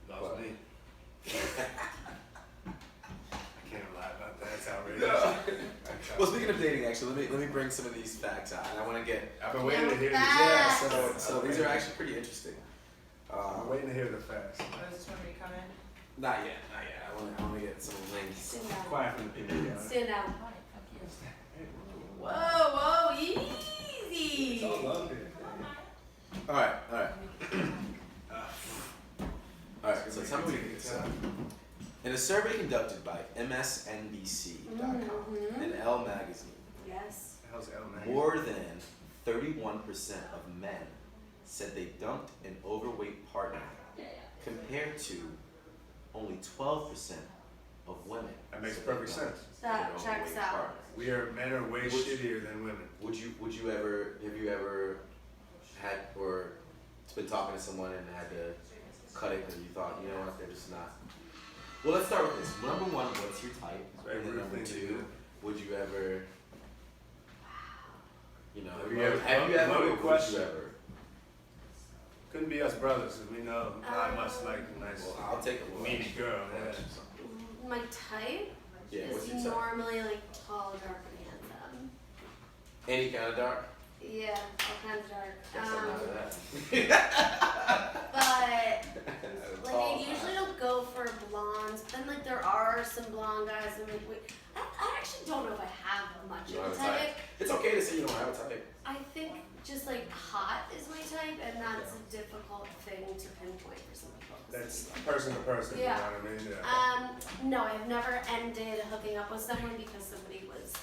Lost me. I can't lie about that. It's outrageous. No. Well, speaking of dating, actually, let me bring some of these facts out, and I want to get. I've been waiting to hear this. Yeah, Facts. so these are actually pretty interesting. I'm waiting to hear the facts. Does this one come in? Not yet. I want to get some links. Stand down. Quiet from the people. Yeah. Stand down. Whoa, whoa, easy. It's all love here. All right. So tell me this. In a survey conducted by MSNBC.com and Elle Magazine, Yes. How's El man? more than 31% of men said they dumped an overweight partner, compared to only 12% of women. That makes said perfect they dumped sense. That an checks overweight out. partner. Men are way Which- shittier than women. Have you ever had or been talking to someone and had to cut it because you thought, you know what, they're just not. Well, let's start with this. Number one, what's your type? Very And then rude number thing to two, do. would you ever, you know, Have you ever- have you ever, loaded would question. you ever? Couldn't be us brothers, because we know not much like a nice, Well, I'll take a look. meaty girl. Yeah. My type Yeah, what's is your type? normally like tall, dark, and handsome. Any kind of dark? Yeah, all kinds of dark. Guess I'm out of that. But like Tall, I usually don't go for blondes. But then like there are some blonde guys. I'm like, wait, I actually don't know if I have much You of don't a have a type. type. It's okay to say you don't have a type. I think just like hot is my type, and that's a difficult thing to pinpoint for some people. 'cause That's person to person, Yeah. you know what I mean? Yeah. No, I've never ended hooking up with someone because somebody was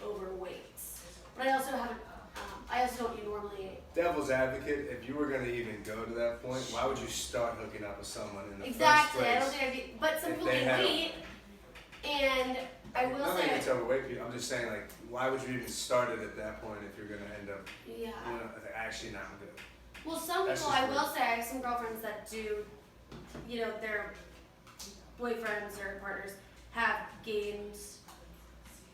overweight. But I also haven't. I also don't normally. Devil's advocate, if you were going to even go to that point, why would you start hooking up with someone in the Exactly. I don't first place? think I'd be. But some If people they gain had a- weight, and I will Nothing say, against overweight people. I'm just saying, like, why would you even start it at that point if you're going to end up, yeah. you know, actually not good? Well, some That's people, just I will weird. say, I have some girlfriends that do, you know, their boyfriends or partners have gained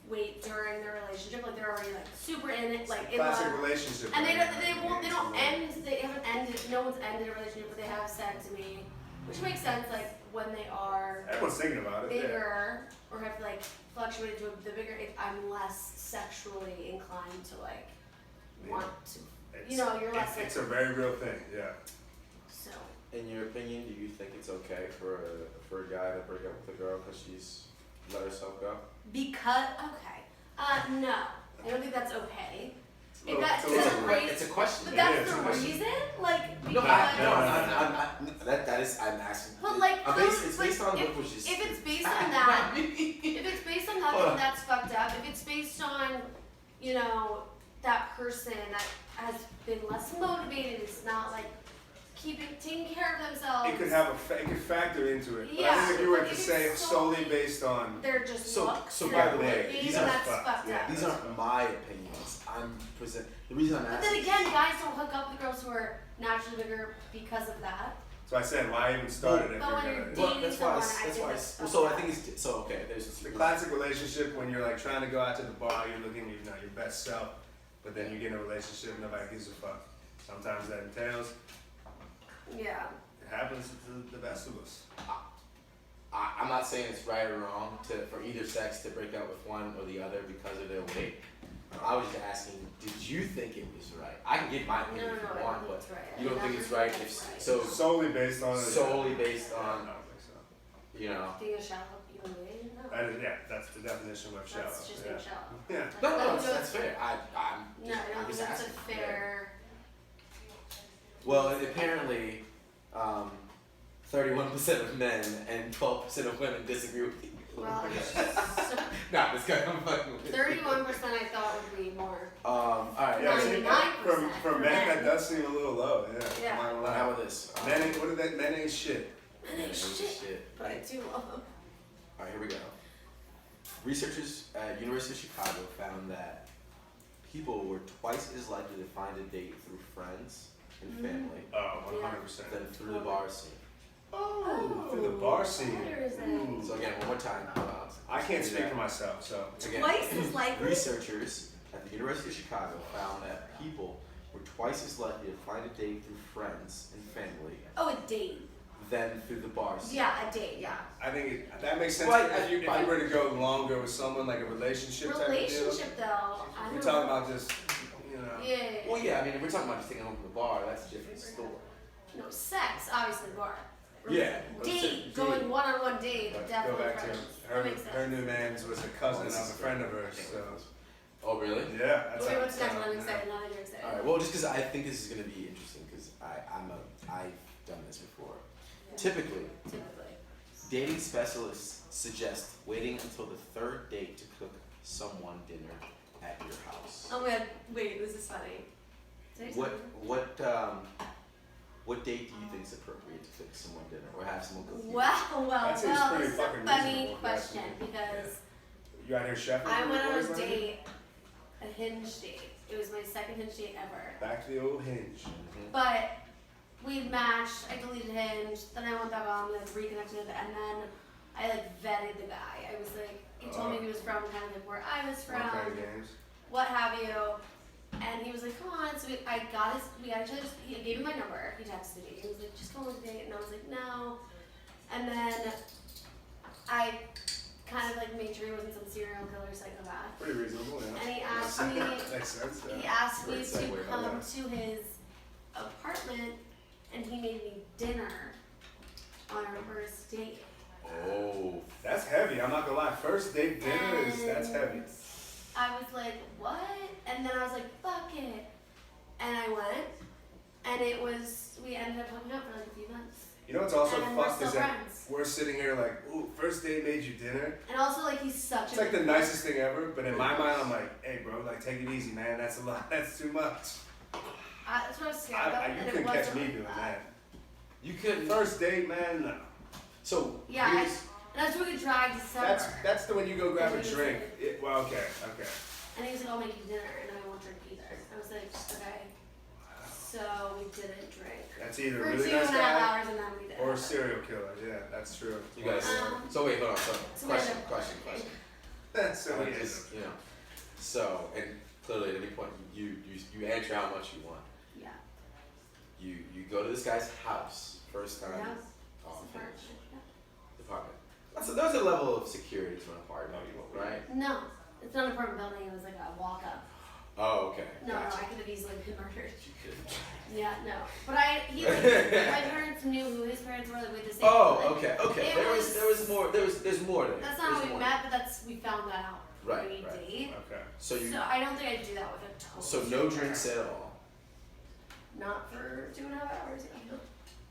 weight during their relationship, like they're already like super in it, like in Classic love. relationship. And they right? don't end, they haven't ended, no one's ended a relationship, but they have said to me, which makes sense, like when they are Everyone's thinking about it. Yeah. bigger or have like fluctuated to the bigger, I'm less sexually inclined to like want to, It's- you know, you're less It's like, a very real thing, yeah. so. In your opinion, do you think it's okay for a guy to break up with a girl because she's let herself go? Because no, I don't think that's okay. If Well, that's it's the a- reason, It's a question. but Yeah, that's it's the a question. reason, like No, because. that is, I'm asking. But like, it's but based on if, what was just. if it's based on that, if it's based on that, Hold then on. that's fucked up. If it's based on, you know, that person that has been less motivated, is not like taking care of themselves. It could have it could factor into it. But I Yeah, think if you were but to if say it's solely based on, They're just looks. So they're by the way, looking, these and are that's fucked. fucked Yeah. up. These aren't my opinions. The reason I'm But asking. then again, guys don't hook up with girls who are naturally bigger because of that. so I said, why even start it if But you're when gonna? you're Well, dating that's why. someone, I think that's Well, so I fucked think up. it's so okay. There's The classic relationship when you're like trying to go out to the bar, you're looking, you know, your best self, but then you get in a relationship, nobody gives a fuck. Sometimes that entails. Yeah. It happens to the best of us. I'm not saying it's right or wrong for either sex to break up with one or the other because of their weight. I was just asking, did you think it was right? I can give my No, opinion no, if no, you I want, think but it's right. you don't think it's right if so Solely based on. solely based I on, don't think so. you know. Being a shallow human being? No. Yeah, that's the definition of shallow. That's just yeah. being shallow. Yeah. No, that's fair. I'm No, I don't I'm think just that's a asking. fair. Well, apparently, 31% of men and 12% of women disagree with you. Well, Nah, this guy I'm fucking with. 31% I thought would be more. Alright. Yeah, see, 99% from for men, men. that does seem a little low. Yeah. Yeah. I'm not gonna Well, lie. how about this? Men ain't, what is that? Men ain't shit. Shit. But it's too low. Alright, here we go. Researchers at University of Chicago found that people were twice as likely to find a date through friends and family Oh, 100%. than through the bar scene. Oh, through the bar scene. Interesting. So again, one more time. I can't speak for myself, so. Again, Twice as likely? researchers at the University of Chicago found that people were twice as likely to find a date through friends and family Oh, a date. then through the bars. Yeah, a date. Yeah. I think that makes sense Right, if you were to go longer with someone, like a relationship type of deal. Relationship though. I We're don't talking know. about just, you know. Yeah. Well, yeah, I mean, if we're talking about just taking home from the bar, that's a different story. No, sex, obviously bar. Yeah. Date, going one-on-one date, But definitely go back to friends. her. That makes sense. Her new man's was a cousin of a friend of hers. So Oh, really? yeah, that's Wait, how what's it's next? done, I'm yeah. excited. Now that you're excited. All right. Well, just because I think this is going to be interesting, because I've done this before. Typically, dating specialists suggest waiting until the third date to cook someone dinner at your house. Oh my god, wait, this is funny. Did I tell you? What date do you think is appropriate to cook someone dinner or have someone cook you? Well, That seems pretty this is a fucking funny reasonable, question actually. because You out here chefing? I for went the on boys, a Laney? date, a hinge date. It was my second hinge date ever. Back to the old hinge. But we matched, I deleted Hinge, then I went back on, like reconnected, and then I like vetted the guy. I was like, he told me he was from kind of like where I was from, Okay, games. what have you. And he was like, come on. So we got each other, he gave me my number, he texted me. He was like, just go on a date. And I was like, no. And then I kind of like made sure he wasn't some serial killer psychopath. Pretty reasonable, yeah. And he asked me, Makes sense, yeah. he asked me Great to segue, come yeah. to his apartment, and he made me dinner on our first date. Oh. That's heavy, I'm not gonna lie. First date dinner that's heavy. I was like, what? And then I was like, fuck it. And I went, and we ended up hooking up for like a few months. You know what's also And we're fucked still is that friends. we're sitting here like, ooh, first date made you dinner. And also, like, he's such It's a like the nicest thing ever, but in my mind I'm like, hey bro, like take it easy, man. That's a lot. That's too much. That's what I was scared about. You and it couldn't catch wasn't me like doing that. You couldn't. First date, man, no. So Yeah, here's- and that's really dry December. That's the when you go grab a And he was drink. like- Well, okay. And he was like, I'll make you dinner, and I won't drink either. I was like, okay. So we didn't drink. That's either For a really 2.5 nice guy hours, and then we did. or a serial killer. Yeah, that's true. you guys. So wait, hold on. So question. That's so Like, easy. just, you know. So and clearly at any point you answer how much you want. Yeah. You go to this guy's house first time. Yeah. Oh, It's a okay. partnership, yeah. Department. There's a level of security to an apartment, right? No, it's not an apartment building. It was like a walk up. Oh, okay. No, Gotcha. I could have easily been murdered. You could. Yeah, no. But my parents knew who his parents were. Like, with the same. Oh, like, okay. it There's more to it. That's not how we met, but we found that out. Right, We right. date. Okay. So you. So I don't think I'd do that with a total. So no stranger. drinks at all. Not for 2.5 hours.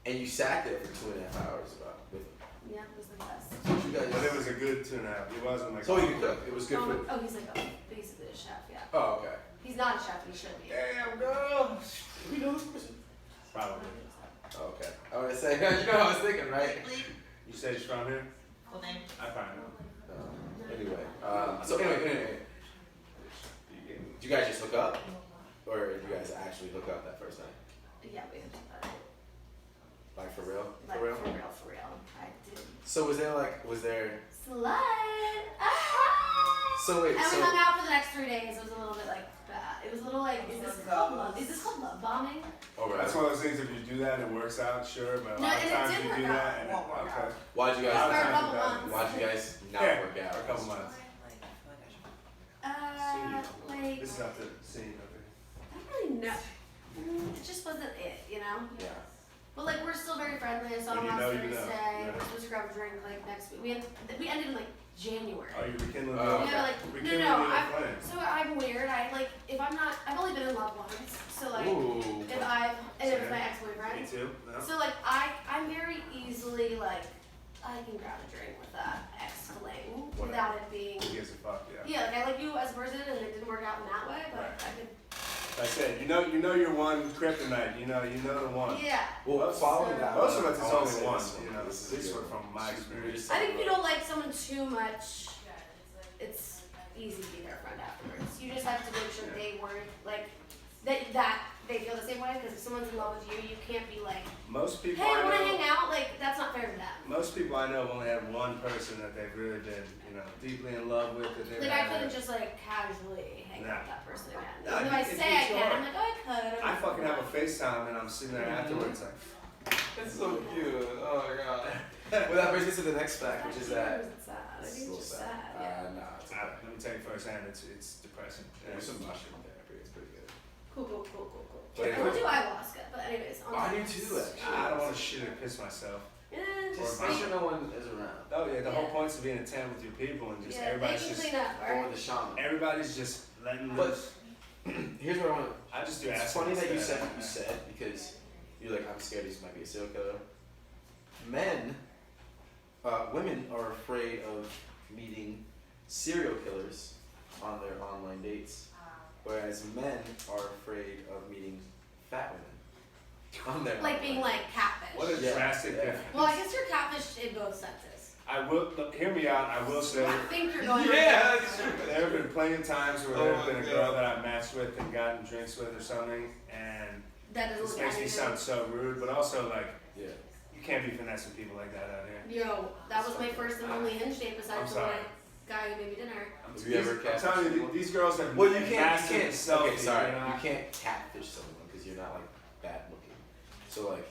And you sat there for 2.5 hours with him. Yeah, it was the best. So you But guys. it was a good 2.5. It wasn't like. So he could cook. It was good food. Oh, he's like basically a chef. Yeah. Oh, okay. He's not a chef. He should be. Damn, girl. We know this person. Probably. Oh, okay. I want to say, you know what I was thinking, right? You say she's from here? Full name? I probably know. Anyway, so anyway, did you guys just hook up, or did you guys actually hook up that first night? Yeah, we had that. Like for real? Like, For real? for real. I did. So was there? Slut. So wait, And we so hung out for the next 3 days. It was a little bit like bad. It was a little like, is this called love bombing? oh right. That's one of those things. If you do that, it works out, sure. But a No, lot of and it times did you work do out. that, and Won't work okay. Why'd you A lot guys? of For a times couple it doesn't. months. Why'd you guys not Yeah, work out? for a couple months. Like, This is not the scene. Okay. I don't really know. It just wasn't it, you know? Yeah. But like, we're still very friendly. I saw When him you last know, you know. Thursday. Yeah. We're supposed to grab a drink like next week. We ended in like January. Oh, you're rekindling Oh, the Yeah, like, rekindling no, the I'm, flame. so I'm weird. I've only been in love once. So like, Ooh. if it was my ex-boyfriend. Me too. No? So like, I'm very easily like, I can grab a drink with that ex-fling without it being. Who gives a fuck? Yeah. Yeah, like I like you as a person, and it didn't work out in that way, but Right. I could. Like I said, you know your one kryptonite. You know the one. Yeah. Well, following that. Most of us, I it's wanna only say one. this You know, This is at least a good from one. my We were experience. just I think if you talking don't like someone too much, it's easy to be their friend afterwards. You just have to make sure they weren't like that they feel the same way. Because if someone's in love with you, you can't be like, Most people hey, I I want to know. hang out. Like that's not fair to them. Most people I know have only had one person that they've really been, deeply in love with. That they've Like I had couldn't just like casually hang out with that person again. No, Even though I if say I it's can, hard. I'm like, oh, I could. I fucking have a FaceTime and I'm sitting there afterwards like, That's so cute. Oh my god. Well, that brings us to the next fact, which is that. It's sad. I It's think a it's little just sad. Yeah. Nah, it's Let me tell you firsthand, it's depressing. there's some mushroom therapy. It's pretty good. Cool. But I want to do ayahuasca, but anyways. On I to do the too, next. actually. I don't want to shit or piss myself. Just Or make sure no one is around. Oh yeah, the Yeah. whole point's to be in a tent with your people and just Yeah, they everybody's can just clean up, Or right? the shaman. everybody's just letting But- loose. Here's what I want. I just do It's acid funny that you instead. said what you said because you're like, I'm scared this might be a serial killer. Women are afraid of meeting serial killers on their online dates, whereas men are afraid of meeting fat women on their Like being online like catfish. What a Yeah, drastic yeah. difference. Well, I guess you're catfish in both senses. I will look, hear me out. I will say I think you're going. Yeah, that's true. there have been plenty of times where Oh there my have been a God. girl that I've matched with and gotten drinks with or something, and That doesn't this look makes me anything. sound so rude, but also like Yeah. you can't be finessing people like that out here. Yo, that was my first and only hinge date I'm besides the sorry. one guy who made me dinner. Have you ever I'm telling you, these girls have Well, you can't. massive You can't. selfies, Okay, sorry. you know? You can't catfish someone because you're not like bad looking. So like,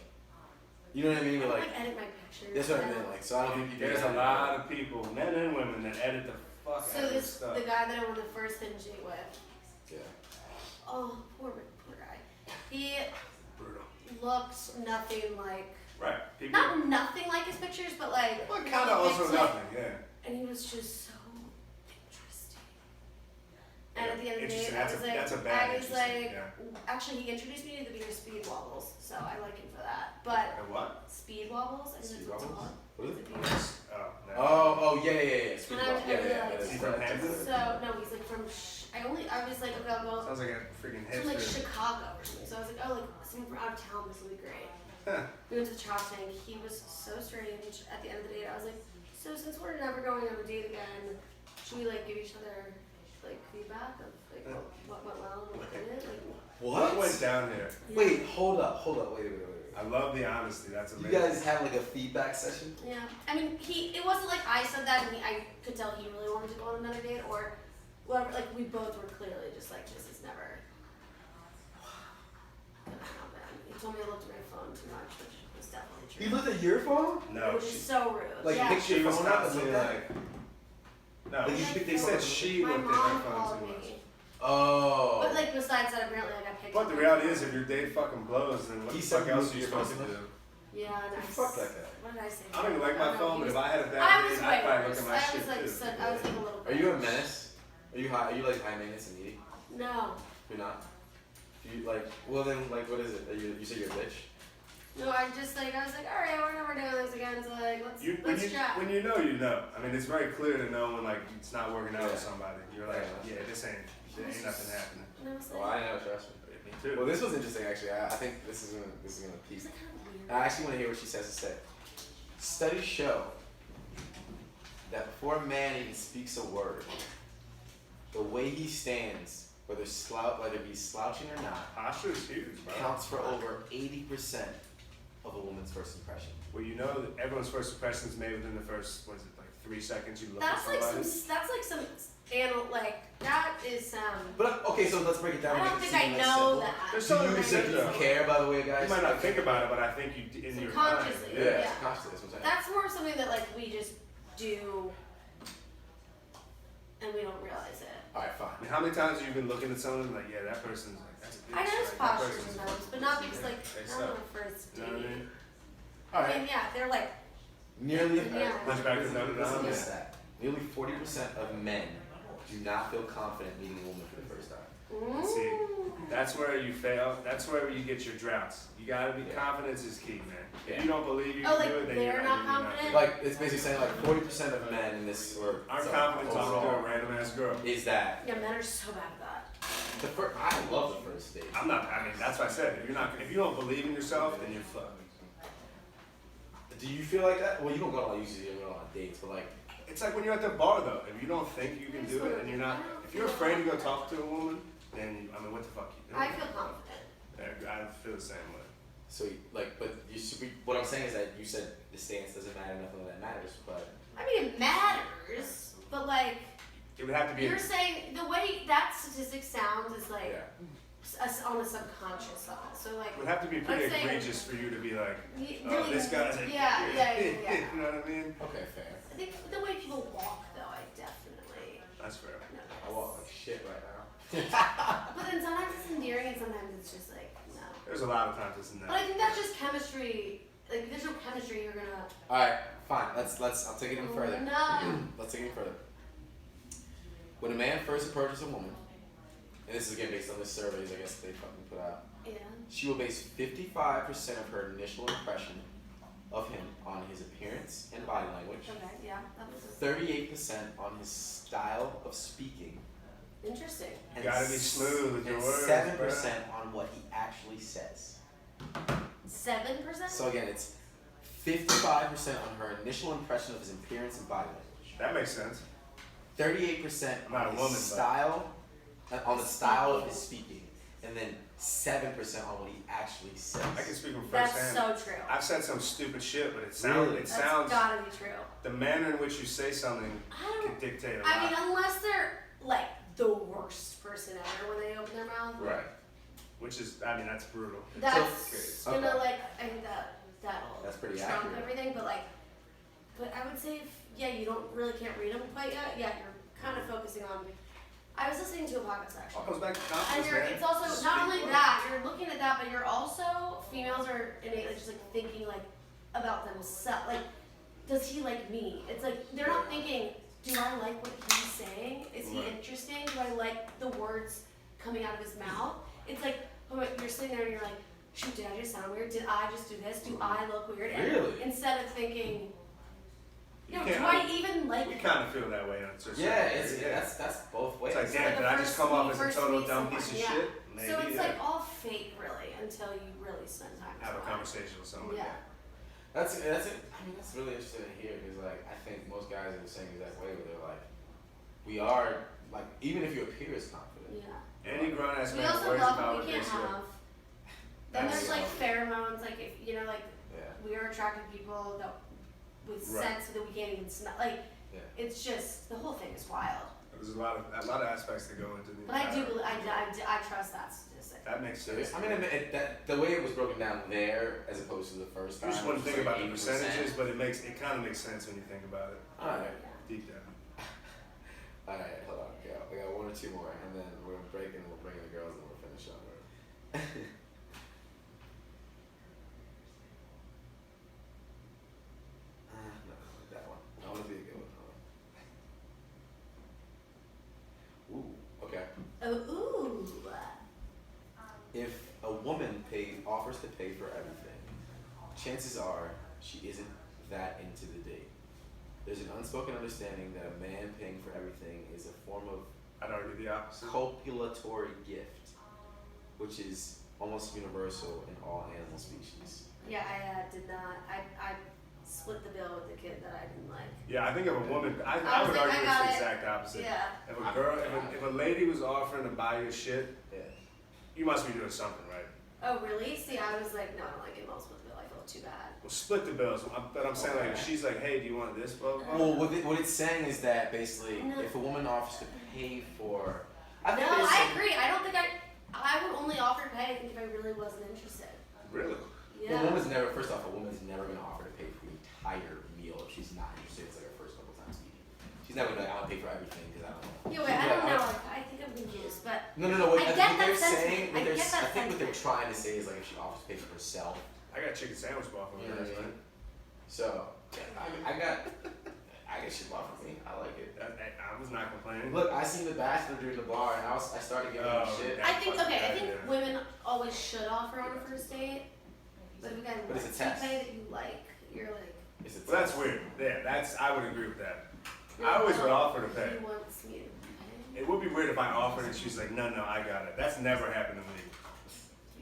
you know what I mean? I You're don't like, like edit my pictures. that's what I I meant. don't- Like, so I don't think you. There's a lot of people, men and women, that edit the fuck So out of this this stuff. the guy that I went on the first hinge date with. Yeah. Oh, poor guy. He Brutal. looked nothing like. Right. People. Not nothing like his pictures, but like. Well, he kind of looked also like- nothing. Yeah. And he was just so interesting. And at the end of the day, Interesting. I was like, That's a bad I was interesting, like, yeah. actually, he introduced me to the beer speed wobbles, so I like him for that. But And what? speed wobbles, I think Speed that's what it's wobbles? called. What is It's it? a beer. Oh, Oh, yeah. Speed And I- bump. I Yeah, really yeah. like That's it. right. From Hampton? So no, he's like from. I was like, okay, I'll go sounds like a freaking from like hipster. Chicago or something. So I was like, oh, like someone from out of town, this will be great. Huh. We went to the Chop Tank. He was so strange. At the end of the date, I was like, so since we're never going on a date again, should we like give each other like feedback of like what went well and what didn't? Like, What What? went down here? Wait, hold up. Wait. I love the honesty. That's You amazing. guys have like a feedback session? yeah. I mean, it wasn't like I said that and I could tell he really wanted to go on another date or whatever. Like we both were clearly just like, this is never gonna happen. He told me I looked at my phone too much, which was definitely true. You looked at your phone? No, Which she, is so rude. Like, yeah. picture she your was phone up and constantly look at like. No, Like, you she, picked they your said phone. she My looked at mom her phone called too much. me. Oh. But like besides that, apparently I got picked. But the reality is, if your date fucking blows, then what He the said fuck you else looked are you at your supposed to phone? do? Yeah, nice. Fuck that guy. What did I say? I don't even like my don't know, phone, but he if I had a I bad was date, way I'd probably worse. look at my I shit was like, too. I was like a little. Are you a menace? Are you like high maintenance and needy? No, You're not? You like, well then, like, what is it? You say you're a bitch? no. I was like, all right, we're never doing this again. So like, let's chat. When you know, you know. I mean, it's very clear to know when like it's not working out with Yeah. somebody. You're like, Yeah. yeah, this ain't nothing happening. And I was Oh, like, I know, trust me. Me too. Well, this was interesting actually. I think this is gonna peak. it's like kind of weird. I actually want to hear what she says instead. Studies show that before a man even speaks a word, the way he stands, whether he's slouching or not, Posture is huge, bro. counts for over 80% of a woman's first impression. Well, you know that everyone's first impression is made within the first, what is it, like 3 seconds you look That's at like somebody. that is But okay, so let's break it down. I and don't make it think I seem less know simple. that. There's Do so you, many so do you things, though. care by the way, guys? You might not think about it, but I think you in your mind. Subconsciously, Yeah, yeah. subconsciously, that's what I'm saying. That's more something that like we just do, and we don't realize it. All right, I fine. mean, how many times have you been looking at someone like, yeah, that person's like, that's a bitch. I notice like, that posture person's- sometimes, but not because like They not on suck. the first You know what I date. mean? All I right. mean, yeah, they're like, Nearly. Yeah. Much back to Notre Listen to Dame. this stat. Nearly 40% of men do not feel confident meeting a woman for the first time. See, ooh. that's where you fail. That's where you get your droughts. You gotta be, confidence is key, man. Yeah. If you don't believe you Oh, can like, do it, then they're you're not not confident? Like it's basically saying like 40% of men in this or Aren't so, confident talking to a overall random ass girl. is that Yeah, men are so bad at that. the first. I love the first date. I'm not. I mean, that's what I said. If you don't believe in yourself, then you're fucked. Do you feel like that? Well, you don't go on usually you don't go on dates, but like It's like when you're at the bar though. If you don't think you can do it, and you're not, if you're afraid to go talk to a woman, then I mean, what the fuck you doing? I feel confident. I feel the same way. so like, but you should be. What I'm saying is that you said the stance doesn't matter, nothing of that matters, but I mean, it matters, but like It would have to be. you're saying, the way that statistic sounds is like yeah. on a subconscious level. So like, It would have to be pretty let's say- egregious for you to be like, oh, really, this guy's a yeah. you know what I mean? Okay, fair. I think the way people walk, though, I definitely That's fair. notice. I walk like shit right now. But then sometimes it's endearing, and sometimes it's just like no. There's a lot of times it's in But I that. think that's just chemistry. Like, if there's no chemistry, you're gonna. All right, fine. I'll take it even further. No. Let's take it even further. When a man first approaches a woman, and this is again based on the surveys I guess they fucking put out, Yeah. she will base 55% of her initial impression of him on his appearance and body language, Okay. Yeah. That was 38% on his style of speaking, interesting. and You gotta be smooth with your and words, 7% on what he actually says. 7%. So again, it's 55% on her initial impression of his appearance and body language. That makes sense. 38% I'm not on a his woman, but- style, on the style of his speaking, and then 7% on what he actually says. I can speak from That's firsthand. so true. I've said some stupid shit, but Really? it That's sounds gotta be true. the manner in which you say something I don't. can dictate a lot. I mean, unless they're like the worst person ever when they open their mouth. Right. Which is, I mean, that's brutal. That's So- gonna okay. like, I think that'll That's pretty trump accurate. everything. But like, but I would say if you don't really can't read them quite yet. Yeah, you're kind of focusing on. I was listening to a podcast actually. All comes back to And confidence, you're, man. it's also Speak not only well. that, you're looking at that, but you're also, females are innately just like thinking like about themselves. Like, does he like me? It's like, they're not thinking, do I like what he's saying? Is he Right. interesting? Do I like the words coming out of his mouth? It's like, oh, you're sitting there and you're like, shoot, did I just sound weird? Did I just do this? Do I look weird? And Really? instead of thinking, You do can't- I even like We kind of feel that way on a certain Yeah, degree, that's both ways. It's like, So damn, the did I just first come off week- as a first total week dumb someone- piece of yeah. shit? Maybe, so it's yeah. like all fake really until you really spend time with Have a someone. conversation with someone. Yeah. That's it. I mean, that's really interesting to hear because, like, I think most guys are the same exact way where they're like, we are like, even if you appear as confident. Yeah. Any grown ass We man also worries love about what what we they can't say. have. Then That's- there's like pheromones, like if you know, like Yeah. we are attracted to people that with Right. scents that we can't even smell. Like Yeah. it's just the whole thing is wild. There's a lot of aspects that go into the. But I do, entire- I trust that statistic. That makes sense. I mean, that the way it was broken down there as opposed to the first You time. just wouldn't which think was about the 80%. percentages, but it kind of makes sense when you think about it Alright. deep down. Alright, hold on. Okay, I got one or two more, and then we're gonna break, and then we'll bring in the girls, and we'll finish up. No, that one. I want to be a good one. Ooh, okay. Oh, ooh. If a woman offers to pay for everything, chances are she isn't that into the date. There's an unspoken understanding that a man paying for everything is a form of I'd argue the opposite. copulatory gift, which is almost universal in all animal species. Yeah, I did not. I split the bill with the kid that I didn't like. Yeah, I think if a woman, I was would like, argue I it's got the it. exact opposite. Yeah. If a girl, if a lady was offering to buy your shit, Yeah. you must be doing something right. Oh really? See, I was like, no, I don't like it. I'll split the bill. I feel too bad. Well, split the bills. But I'm saying like, if she's like, hey, do you want this? Blah blah. blah. Well, what it's saying is that basically, No. if a woman offers to pay for, I think No, there's I some- agree. I don't think I would only offer to pay. I think if I really wasn't interested. Really? Yeah. A woman's never, first off, a woman's never gonna offer to pay for the entire meal if she's not interested. It's like her first couple times eating. She's never gonna be like, I'll pay for everything because I don't know. Yeah, wait, I don't know. Like, I think I'm confused, but No. What, I I get think that they're sentiment. saying, I get that I think what they're sentiment. trying to say is like if she offers to pay for herself. I got chicken sandwich ball from You know what I her. mean? So, yeah, I mean, I got shit bought for me. I like it. I was not complaining. Look, I seen The Bachelor during the bar, and I started giving him Oh, shit. yeah. I think fuck okay. I that, think yeah. women always should offer on a first date. But if you guys But it's a like test. somebody that you like, you're like. It's a Well, that's test. weird. Yeah, I would agree with that. you're I always like, would offer to pay. He wants me to pay. It would be weird if I offered and she's like, no, I got it. That's never happened to me.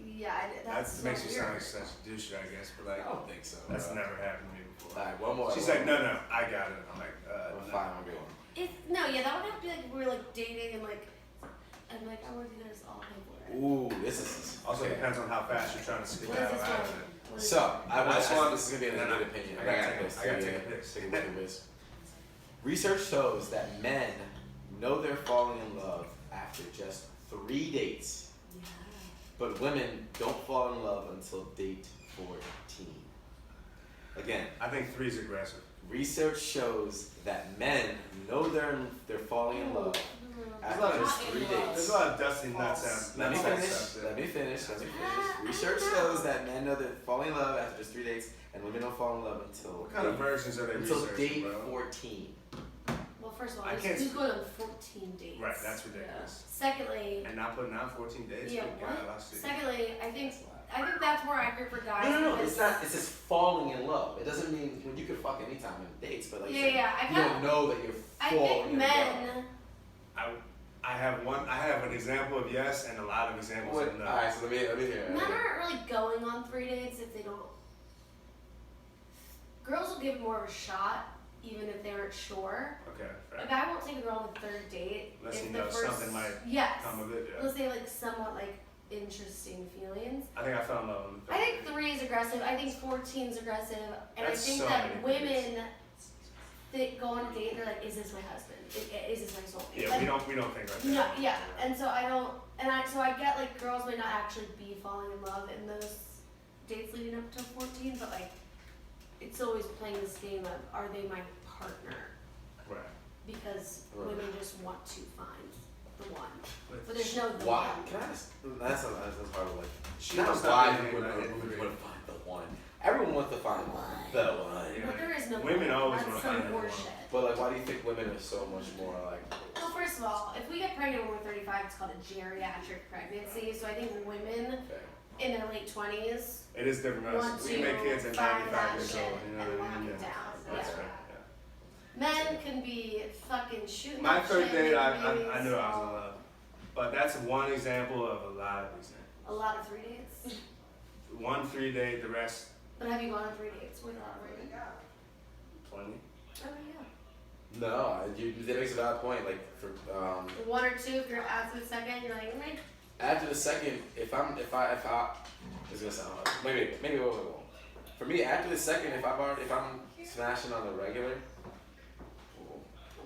Yeah, that's That so makes you sound weird. like such a douche, I guess. But I like, don't think so. that's bro. never happened to me before. Alright, one more. She's one like, more. no, I got it. I'm like, I'm no. fine, I'm good. No, yeah, that would have to be like we were like dating and like, I'm like, I want you guys all pay for it. Ooh, this is Also okay. depends on how fast you're trying to skip What is out this of one? it. What is So, Last one. this is gonna be a No, good no. opinion. I gotta take a piss. Take a look at this. Research shows that men know they're falling in love after just 3 dates. Yeah. but women don't fall in love until date 14. Again, I think 3's aggressive. research shows that men know they're falling in love There's a lot after of, just 3 there's dates. a lot of dusty nuts. Let me finish. Research shows that men know they're falling in love after just 3 dates, and women don't fall in love until What kind of versions are they until researching, date bro? 14. Well, first of all, I who's can't who's going on 14 dates? Right, that's ridiculous. Secondly, And not putting out 14 dates? yeah, Good God, I what? see. Secondly, I think that's more accurate for guys. No, because- it's not. It's just falling in love. It doesn't mean when you can fuck anytime in dates, but like Yeah, I you kinda- don't know that you're I falling think in love. men. I have an example of yes and a lot of examples What? of no. Alright, so let me hear. Men aren't really going on 3 dates if they don't. Girls will give more of a shot, even if they aren't sure. Okay, A fair. guy won't take a girl on the 3rd date Unless if he the knows first something might yes, come of it, yeah. unless they like somewhat like interesting feelings. I think I fell in love on the I think 3 is aggressive. I think 14 is aggressive, and That's I think so that many women that go on a date, they're like, "Is this my husband? Is this my soulmate?" Yeah, Like, we don't think like that. No, yeah, and so I don't, so I get like girls might not actually be falling in love in those dates leading up to 14, but like it's always playing this game of are they my partner? Right. Because Right. women just want to find the one, but there's no the Why? one. Can I ask? That's hard to like. She Not must why not be you would like want it to three. find the one. Everyone wants to find the one. Yeah. But there is no Women one. always That's wanna some find the one. horseshit. But like, why do you think women are so much more like? Well, first of all, if we get pregnant when we're 35, it's called a geriatric pregnancy. So I think women Okay. in their late 20s It is different. want We can make to kids at find 95 that years shit old. You know and what I lock mean? it down. That's Yeah. right. Men can be fucking shooting My up third shit, date, I making knew I was babies, in love. But that's one example of a lot of examples. A lot of 3 dates. 1 3 date, the rest But have you gone on 3 dates with a lot of women? plenty. Oh yeah. No, that makes a valid point. Like for 1 or 2, if you're after the second, you're like, meh. after the second, if I, it's gonna sound hard. Maybe whoa. For me, after the second, if I'm smashing on the regular.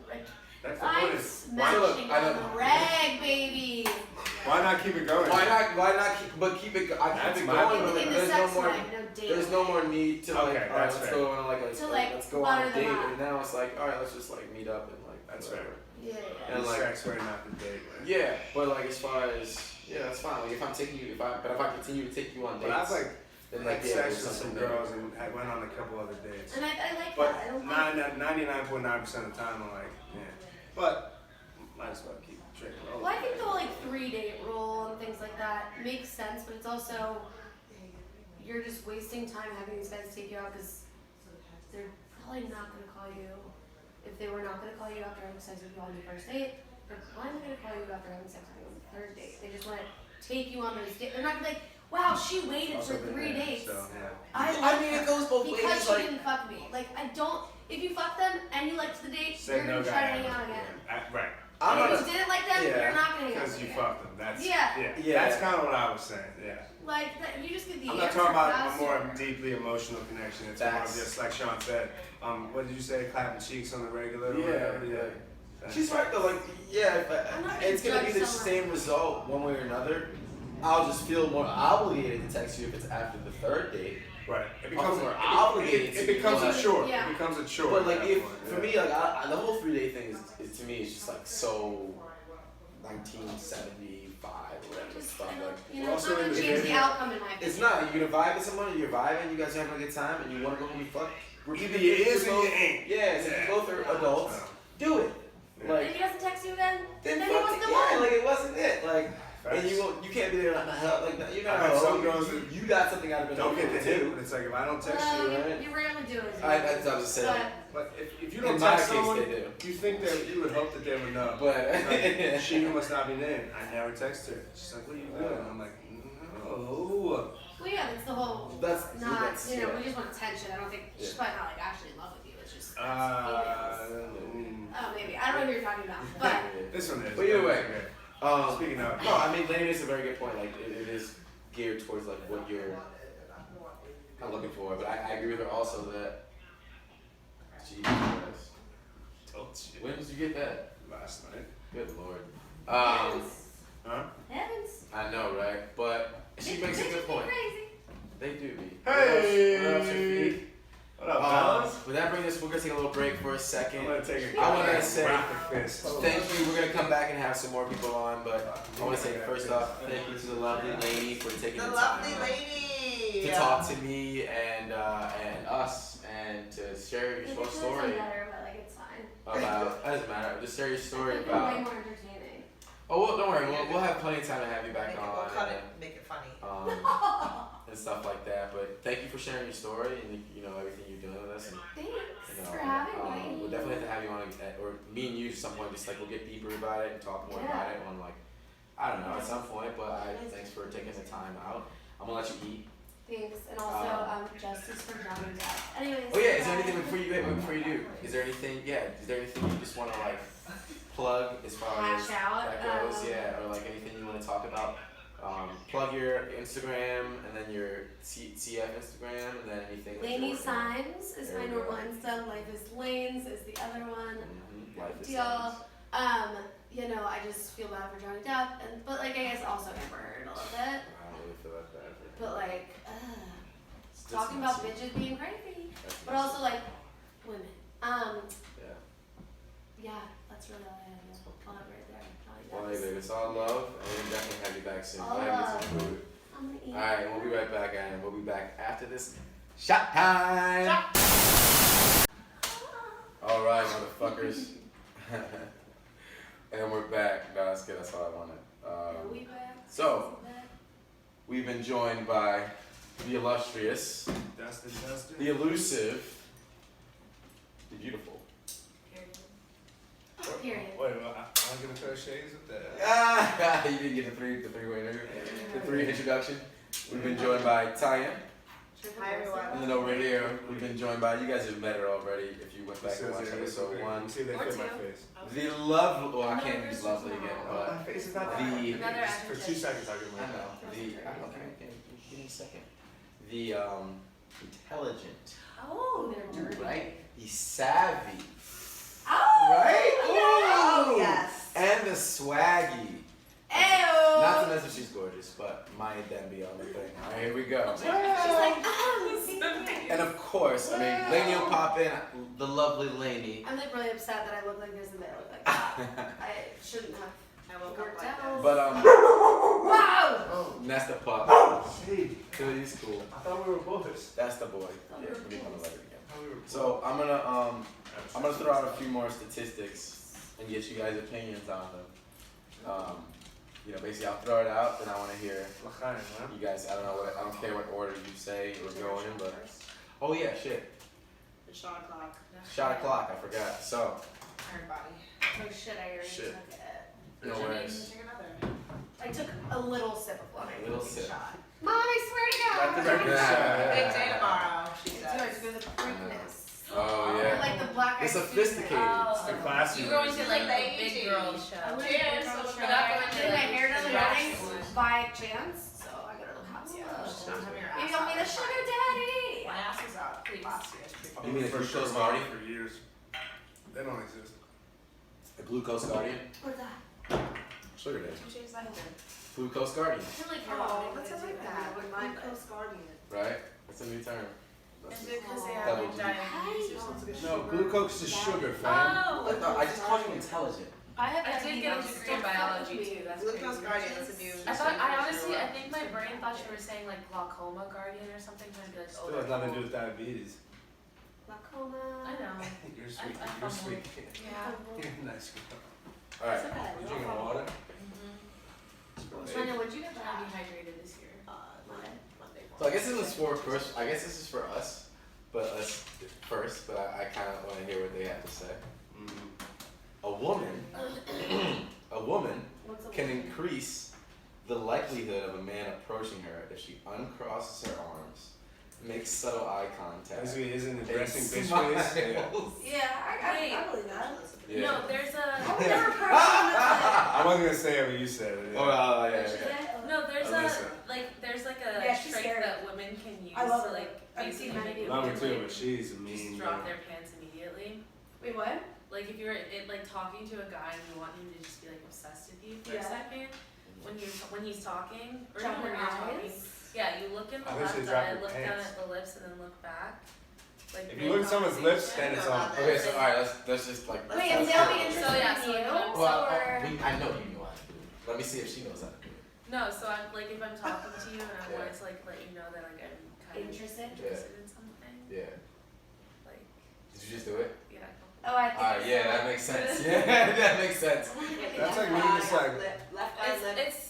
Like, That's the I'm point. smashing I on don't- the rag, baby. Why not keep it going? Why not keep it? I That's keep it my going, point. but like, In the there's no sex more. life, no dating. There's no more need to like. Okay, All right, that's let's fair. go on like To, like, let's go on a butter them date, up. and now it's like, all right, let's just like meet up and like. That's whatever. Yeah. And And like- sex where not the date. Right? Yeah, but like as far as that's fine. Like if I'm taking you, if I continue to take you on But dates, I've like then had like yeah, sex there's with some something there. girls and I went on a couple other dates. And I like But that. I don't think. 99.9% of the time I'm like, yeah. But might as well keep drinking. Well, I think the whole like 3 date rule and things like that makes sense, but it's also you're just wasting time having these guys take you out because they're probably not gonna call you if they were not gonna call you after having sex with you on the first date. They're probably gonna call you after having sex with you on the 3rd date. They just want to take you on those dates. They're not gonna be like, wow, she waited for 3 dates. So, yeah. I mean, it goes both because ways. she Like didn't fuck me. Like I don't. If you fuck them and you liked the date, Said you're no gonna guy try to hang ever. out again. Yeah. Right. I'm And not. if you didn't like them, Yeah. you're not gonna hang out Because you again. fucked them. That's Yeah. Yeah. That's kind of what I was saying. Yeah. Like that, you just get the I'm not answer talking about a faster. more deeply emotional connection. It's more of That's- just like Sean said. What did you say? Clapping cheeks on the regular. or Yeah, whatever? yeah. That's- She's right though. Like yeah, I'm not it's gonna be gonna the judge same result one way or another. I'll just feel more obligated to text you if it's after the 3rd date. Right. It becomes more obligated It to becomes you, a but- chore. Yeah. It becomes a chore. But at like that if point, for yeah. me, like the whole 3 day thing is to me is just like so 1975 or whatever. Just, Stuff I don't, like you know, it's not Also gonna in the change the video- outcome in my opinion. it's not. You're gonna vibe with someone, you're vibing, you guys are having a good time, and you want to go home and fuck. Either you is or both- you ain't. Yeah, so Yeah. both are adults. Do it. Yeah. Like If he doesn't text you again, then then he fuck wasn't it. the Yeah, one. like it wasn't it. Like and Facts. you can't be there like you're not. I've had some girls you, that you got something out of it. Don't get the hit, too. but it's like if I don't text well, you, right? you rarely do it. I was just saying. but if you In don't my text case, someone, they do. you think that you would hope that they would know. But Like, she must not be in. I never text her. She's like, "What are you doing?" I'm like, "No." Well, yeah, that's the whole. That's Not, that's, you know, yeah. we just want attention. I don't think she's Yeah. probably not like actually in love with you. It's just that's feelings. Mm, Oh, maybe I don't know who you're talking about, but this one is. But either way, Okay. Speaking of, no, I mean, Laney makes a very good point. Like, it is geared towards like what you're not looking for. But I agree with her also that. Jesus Christ. told you When did you get that? last night. Good lord. heavens, Huh? heavens. I know, right? But she makes a good point. Crazy. They do be. Hey! What else, Shafiq? What up, fellas? With that brings us, we're gonna take a little break for a second. I'm gonna take a I wanna say rapid fist. thank you. We're gonna come back and have some more people on, but I wanna say first off, thank you to the lovely Laney for taking The the lovely time lady. to talk to me and us and to share your It full could have story done better, but like it's fine. about. That doesn't matter. Just share your story It could have been way about. more entertaining. Oh, well, don't worry. We'll have plenty of time to have you back Make it, on. we'll cut and, it, make it funny. and stuff like that. But thank you for sharing your story and everything you're doing with us. And, Thanks for having me. we'll definitely have to have you on, or me and you, some point. Just like we'll get deeper about it and talk more about it on I don't know, at some point. But thanks for taking the time out. I'm gonna let you eat. Thanks, and also justice for Johnny Depp. Anyways. Oh yeah, is there anything before you do? Is there anything you just want to plug as far as Hash out, that goes? Or anything you want to talk about? Plug your Instagram and then your CF Instagram and then anything. Laney Signs is There my we normal go. Insta. Life is Lanes is the other one. Life is Deal. I just feel bad for Johnny Depp, but I guess also Amber Heard a little bit. I don't really feel like that. But talking about bitches being crazy, but messy. also women. Yeah. Yeah, that's really all I have. I'll have right there. Well, Johnny hey, Depp. baby, it's all love, and we'll definitely have you back soon. All Go ahead and get some love. food. I'm gonna eat. All right, we'll be right back, and we'll be back after this. Shot time! All right, motherfuckers. And we're back. No, that's good. That's all I wanted. Yeah, we back. So, we've been joined by the illustrious, Dustin. the elusive, the beautiful. Period. Wait, I'm gonna throw shades with that. Ah, you didn't get the three-way interview, the three introduction. We've been joined by Tanya. Hi, everyone. And then over here, we've been joined by, you guys have met her already if you went back and watched episode 1. See if they Or fit my two. face. The lovely, well, I can't use lovely again, My but face is not The- Another For 2 seconds, I'll give I my know, give me a second. The intelligent, Oh, they're dirty. right? The savvy, Oh! right? Oh, Ooh. yes. And the swaggy. Ew! Not to mention she's gorgeous, but might then be on the thing. All right, here we go. She's like, And of course, I mean, Laney will pop in, the lovely Laney. I'm really upset that I look like this and they look like that. I shouldn't have I woke up worked like out. But Wow! Oh, that's the pup. hey. He's cool. I thought we were boys. That's the boy. Oh, Yeah, we're let me boys. let it again. I thought we were So I'm gonna throw out a few more statistics and get you guys' opinions on them. Basically I'll throw it out, then I want to hear L'chaim, huh? you guys. I don't care what order you say or go in, but oh yeah, shit. The shot o'clock. Shot o'clock. I forgot. So Everybody. Oh shit, I already Shit. took it. no worries. Take another. I took a little sip of wine. A little sip. Shot. Mom, I swear to Let the God. record Yeah. Big day tomorrow, she It's yours says. for the freakness. Oh You're yeah. like the black It's eyed sophisticated. It's the classy You're going version. to like the big girl show. Cheers. You're not going to Did my hair done in the morning Student. by chance, so I gotta look hot. Don't have your Maybe ass I'll be the out. sugar daddy. My ass is out. Please. Last year. It's pretty You mean the For glucose sure, guardian? for years. They don't exist. The glucose guardian. What's that? Sugar daddy. Two shades lighter. Glucose guardian. I feel like Oh, what's up like that? With my Glucose guardian. Right? That's a new term. Is it because they Double have G. diabetes or something? No, glucose is sugar, fam. Oh, I just called you intelligent. I have I did get a degree in biology too. That's Glucose crazy. guardian is a new. I think my brain thought you were saying like glaucoma guardian or something. Trying to be like, Still has nothing to do with diabetes. Glaucoma. I know. You're sweet. I You're fumbled. sweet. Yeah. You're a nice girl. All right. You drinking water? Tanya, what'd you get I'm that? dehydrated this year. Monday. So I guess this is I guess this is for us, but us first. But I kind of want to hear what they have to say. A woman What's a can increase the likelihood of a man approaching her if she uncrosses her arms, makes subtle eye contact, Basically, isn't and addressing bitch smiles. face? Yeah. Yeah, Wait. I believe that. Yeah. No, there's a Never personally. I wasn't gonna say it, but you said it. Oh, yeah, Is okay. it? no, there's Alyssa. there's like a Yeah, she's trick scary. that women can use I love to her. like I've seen basically many make people. Love her women, too, like, but she's a mean. just drop their pants immediately. Wait, what? Like if you're like talking to a guy and you want him to just be like obsessed with you for Yeah. a second, when he's talking, or Drop even when your you're talking. eyes. Yeah, you look in the I wish they left drop eye, your look down pants. at the lips, and then look back. Like If you look at someone's lips, then it's on. Okay, so alright, let's just like. Wait, let's and they'll be go. interested So, yeah, in so you, like, Well, or I know you know how to do it. Let me see if she knows how to do it. No, so I'm like if I'm talking to you and I Yeah. want to like let you know that like I'm kind interested. of interested in something. Yeah. Like Did you just do it? yeah. Oh, I think. Alright, yeah, that makes sense. Yeah, that makes sense. That's like me just like. Left eye, lip. It's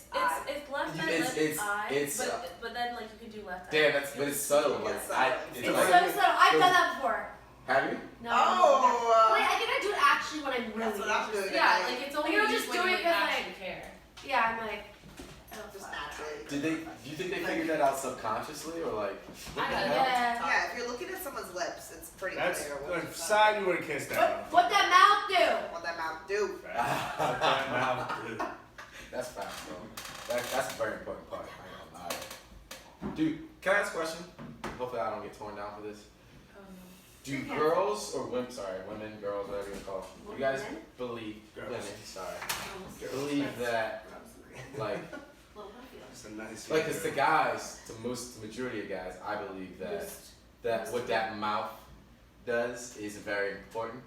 left eye, It's- lip, it's- eye, it's, but then like you can do left eye. Damn, but it's subtle. Like It's I, subtle. it's It's like, so subtle. I've done that before. have you? No. Oh, Wait, I think I do it actually when I'm really That's what I'm interested. doing. Yeah, like it's only Like, I'll used just when do you it like, 'cause, actually care. Yeah, I'm like. Oh, just fuck. naturally. Do you think they figured that out subconsciously or like? What the I hell? Yeah. Yeah, if you're looking at someone's lips, it's pretty That's clear what the side you would have kissed that. What that mouth do? what that mouth do. That's facts, bro. That's a very important part. I ain't gonna lie. Dude, can I ask a question? Hopefully I don't get torn down for this. Do You can. girls or women, women, girls, whatever you call them, you guys Women? believe, Girls. women, sorry, believe that, like, It's a nice. like it's the guys, the majority of guys, I believe that what that mouth does is very important.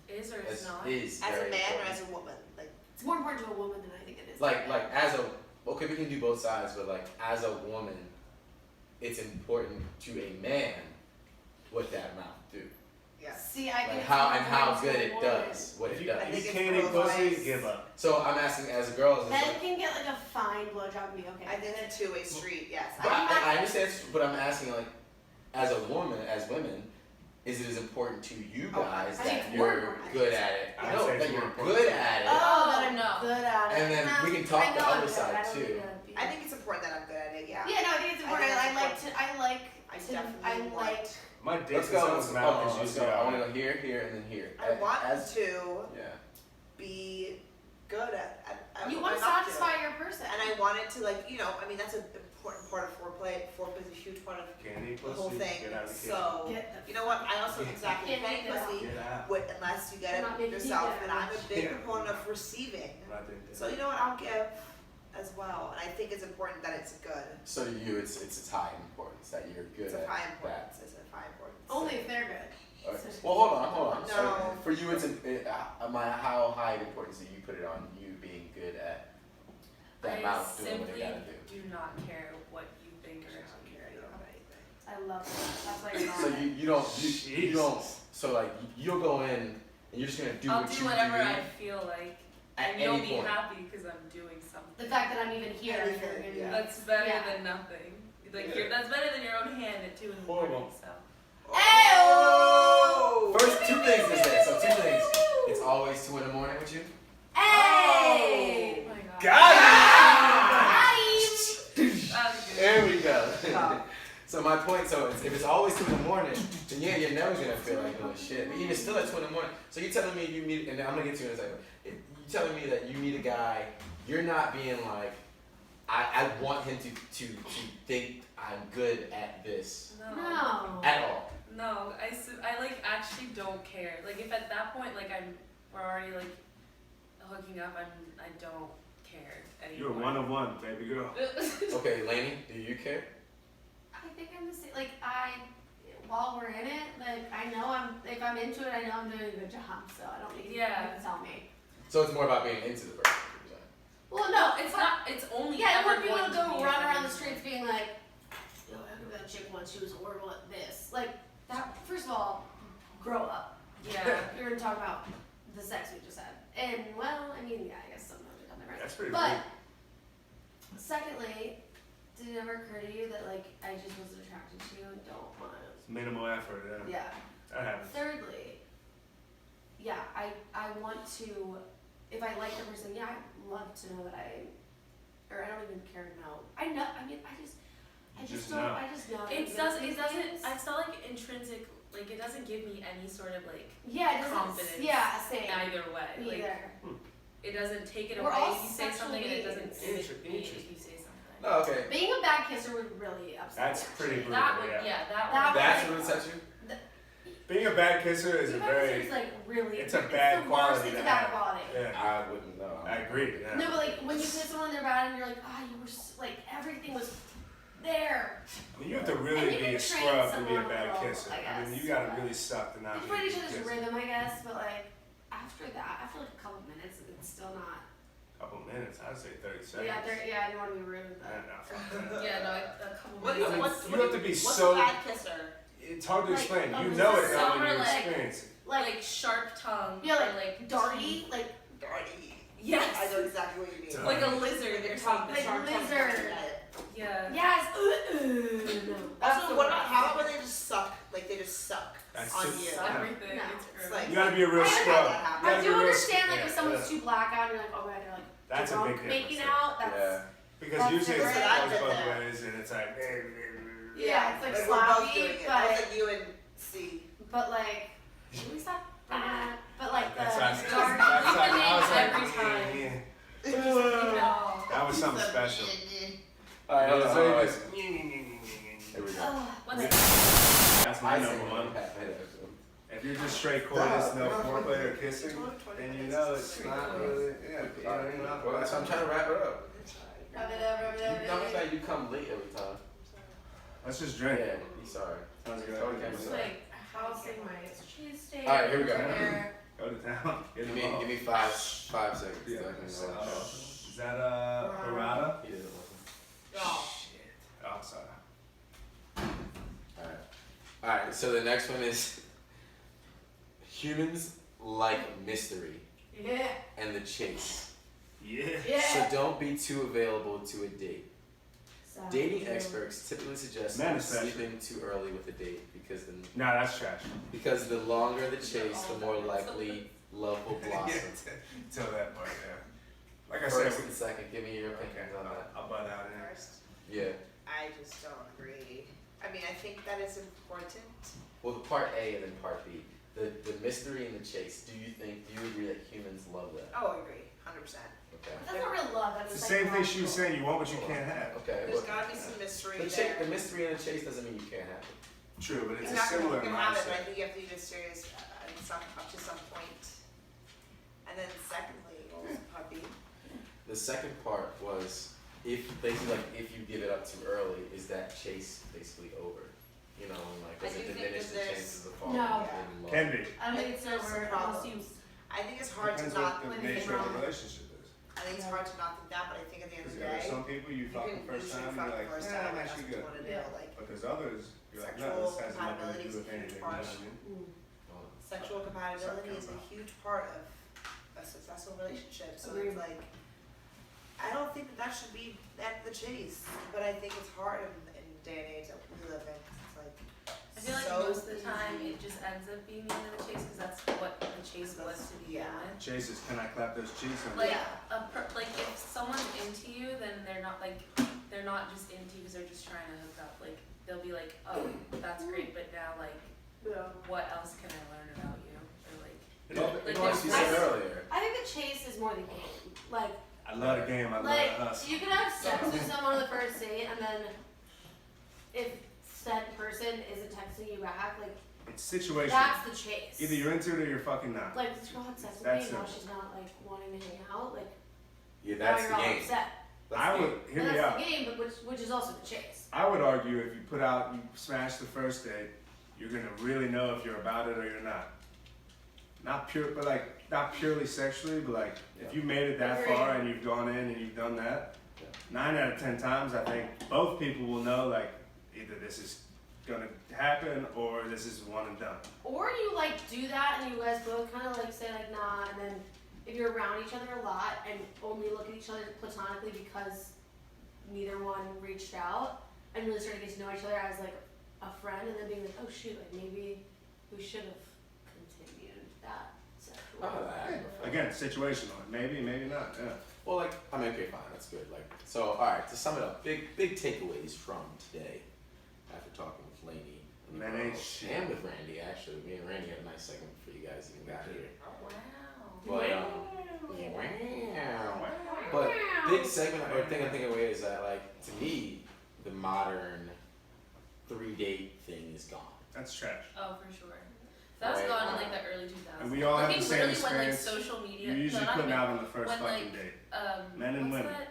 Is or is not? Is As very a man or important. as a woman? Like, It's more important to a woman than I think it is. like as a, okay, we can do both sides, but like as a woman, it's important to a man what that mouth do. yeah. See, I think Like it's how more and how important good to a it woman. does, what If it you, I does. if think you it's can't eat both pussy, ways. give up. So I'm asking as girls, it's Men like, can get like a fine blowjob and be okay. I think it's a two-way street, yes. but I understand, but I'm asking like, as a woman, as women, is it as important to you Oh, guys I think that it's more you're important. good at it? I'd No, say it's that more you're important. good at it. Oh, that I'm no. good at it. And then No, we can talk I the know other I'm good. side, I don't too. need to be- I think it's important that I'm good at it, yeah. Yeah, no, I think it's important. I I think like it's to. I like. I to- definitely I want- like. My dick Let's in go. someone's mouth is Let's usually go. I want alright. to go here, and then here. I want As, to yeah. be good at You what want to I'm up to. satisfy your person. And I want it to, like, you know, I mean, that's an important part of foreplay. Foreplay is a huge part of Can't eat the pussy. whole thing. Get out of the kitchen. So, Get the. you know what? I also exactly Can't can't get out. pussy Get out. unless you get I'm not it making yourself. you get And I'm a big Yeah. proponent of receiving. Not doing that. So, you know what? I'll give as well. And I think it's important that it's good. So to you, it's high importance that you're good It's of at high that. importance. It's of high importance. Only if they're good. Okay. Well, hold on. No. So for you, it's how high of importance do you put it on you being good at that I mouth doing what simply they gotta do? do not care what you think or how you feel. I love that. That's why you're So not. you don't. So like you'll go in and you're just gonna do I'll what do you whatever do I feel like, at and you'll any be point. happy because I'm doing something. The fact that I'm even here. Anything, you're gonna be- yeah. That's better Yeah. than nothing. Like Yeah. that's better than your own hand at 2 in the morning. Horrible. So Oh! First, two things is there. So two things. It's always 2 in the morning with you. Hey! oh my god. Got Got him! That was good. There we go. So my point, if it's always 2 in the morning, then yeah, you're never gonna feel like doing shit. But even still at 2 in the morning. So you're telling me you meet, and I'm gonna get to you in a second. You telling me that you meet a guy, you're not being like, I want him to think I'm good at this No. at all. No, I like actually don't care. Like if at that point like we're already like hooking up, I don't care You're anymore. one of one, baby girl. Okay, Laney, do you care? I think I'm the same. Like while we're in it, like I know if I'm into it, I know I'm doing a good job. So I don't need you to tell me. So it's more about being into the person. Well, no, It's not. It's only. Yeah, I ever want people going to go be run if around I'm the into streets it. being like, yo, I heard that chick once, she was horrible at this. Like, that, first of all, grow up. Yeah. You're gonna talk about the sex we just had. And, well, I mean, yeah, I guess sometimes we've done that right. That's pretty But, rude. secondly, did it ever occur to you that, like, I just wasn't attracted to you and don't want to, It's minimal effort, yeah. yeah. That happens. Thirdly, yeah, I want to, if I like the person, yeah, I'd love to know that or I don't even care to know. I know, I mean, I just Just don't, know. I just know. It doesn't. It's not like intrinsic. Like it doesn't give me any sort of like Yeah, it doesn't, confidence. yeah, same. either way. Me Like either. it doesn't take it We're away all if you say something, and it doesn't sexually limit me if you say something. No, okay. Being a bad kisser would really upset That's me. pretty actually. brutal. That would, yeah. yeah, that That would. That's would- what upsets you? Being a bad kisser is a very. It's like really. It's a bad the quality worst, it's to a bad have. quality. Yeah, I wouldn't know. I agree. Yeah. No, but like when you kiss someone they're bad and you're like, you were like everything was there. I mean, you have to And really you be can a train scrub to be a someone a bad little, kisser. I I mean, guess, you gotta but- really suck to not You be a find good each other's kisser. rhythm, I guess, but like after a couple minutes, it's still not. Couple minutes, I'd say 30 seconds. Yeah, I don't want to be rude with Yeah, that. no, fuck that. Yeah, no, a couple What minutes. is, what's, you what have do to be what's so- a bad kisser? It's hard to Like, explain. You oh, know it some now when are you like- experience it. like sharp tongue. Yeah, or like Darty, like Darty. Yes. I know exactly what you mean. Like a lizard or Your tongue, something. the sharp tongue. lizard. Yeah. yes. No. That's Also, the what about worst. how about when they just suck? Like they just suck That's on just- you. Yeah. Everything. No. It's It's gross. like- You gotta be a real I scrub. that You happen. gotta I be do a real understand like yeah, if someone's yeah. too black out and you're like, oh my god, they're like That's a drunk big difference. making out. That's Yeah. Because That's usually it different. goes I've been both there. ways and it's like, yeah, it's like we're both sloppy, doing it. but I was like you and C. like should we stop? But like the that's like, dark. that's like, I was like, Every time. yeah. Keep it all. That was something special. Alright, That was hold very on. good. Here we go. What's it? That's my number one. If you're just straight coitus, no foreplay or kissing, then you know it's not really, yeah, Well, that's I'm trying to wrap it up. Rub it up, rub it up, You tell me baby. that you come late every time. Let's just drink. Yeah, be sorry. Sounds good. Okay. It's like housing my cheese steak. All right, here we go. Here. Go to town. Get Give involved. me 5 seconds. Yeah. So I can So, go. is that burrata? He didn't listen. Oh. Shit. Oh, sorry. Alright. Alright, so the next one is humans like mystery Yeah. and the chase. Yeah. Yeah. So don't be too available to a date. Sounds Dating good. experts typically suggest Men not especially. sleeping too early with a date Nah, that's trash. because the longer the chase, the more likely love will Yeah, blossom. till that part, yeah. Like I First said, and second, give me your okay, opinions on that. I'll butt out in. First, Yeah. I just don't agree. I mean, I think that is important. Well, the part A and then part B. The mystery and the chase. Do you agree that humans love that? Oh, I agree, 100%. Okay. That's not real love. That's It's the same thing she was saying, you want what you can't have. Okay. There's Well, gotta be some mystery the there. mystery and the chase doesn't mean you can't have it. True, but it's You're a not gonna, similar you can have it, but I mindset. think you have to be mysterious up to some point. And then secondly, what was puppy? The second part was if you give it up too early, is that chase basically over? You know, like does I it do think diminish that the there's- chances of falling No. in love? Can be. I don't think it's There's some over unless you. I think it's hard to Depends not, what the live nature of the wrong. relationship is. I think it's hard to not think that, but I think at the end of Because the there are day, some people you fuck the can first usually time, fuck you're the like, first yeah, time, I'm and that's actually what you good. wanna do, Yeah. like, But there's others, you're like, no, Sexual this has nothing to compatibility do is with a huge anything, you know part. what I mean? sexual compatibility is a huge part of a successful relationship, so Agreed. it's like, I don't think that should be at the chase, but I think it's hard in the day and age that we live in, 'cause it's like, I feel like so most of the time easy. it just ends up being the end of the chase because that's what the chase was to begin Yeah. with. Chases, can I clap those cheeks on Like Yeah. like if someone's into you, then they're not just into you because they're just trying to hook up. Like they'll be like, oh, that's great, but now like, what else can I learn about you? Or like, Like Like, what you I- said earlier. I think the chase is more the game. Like, I love the game, I love like us. you can have sex with someone on the first date, and then if said person isn't texting you back, like It's situational. that's the chase. Either you're into it or you're fucking not. like this girl had sex with That's me, now simple. she's not like wanting to hang out. Like Yeah, now that's you're the all game. upset. That's I the would, game. hear But me that's out. the game, but which is also the chase. I would argue if you put out, you smash the first date, you're gonna really know if you're about it or you're not. Not pure, but like, not purely sexually, but like, if you made it that Agreed. far and you've gone in and you've done that, Yeah. 9 out of 10 times, I think both people will know like, either this is gonna happen or this is one and done. Or you like do that and you guys both kind of like say like nah, and then if you're around each other a lot and only look at each other platonically because neither one reached out and really start to get to know each other as like a friend, and then being like, oh shoot, like maybe we should have continued that sexual. Oh, that. Again, situational, maybe, maybe not, yeah. Well, like, I mean, okay, fine, that's good. Like, so, all right, to sum it up, big takeaways from today after talking with Laney and the Laney, girls, shit. and with Randy. Actually, me and Randy had a nice segment before you guys even got here. oh wow. But wow. But big segment or thing I'm thinking away is that, like, to me, the modern 3-date thing is gone. That's trash. Oh, for sure. That was Right. gone in like the early 2000s. And we all have I think the same literally when like experience. social media. You're usually not putting even- out on the first when, fucking like, date. what's Men and women. that?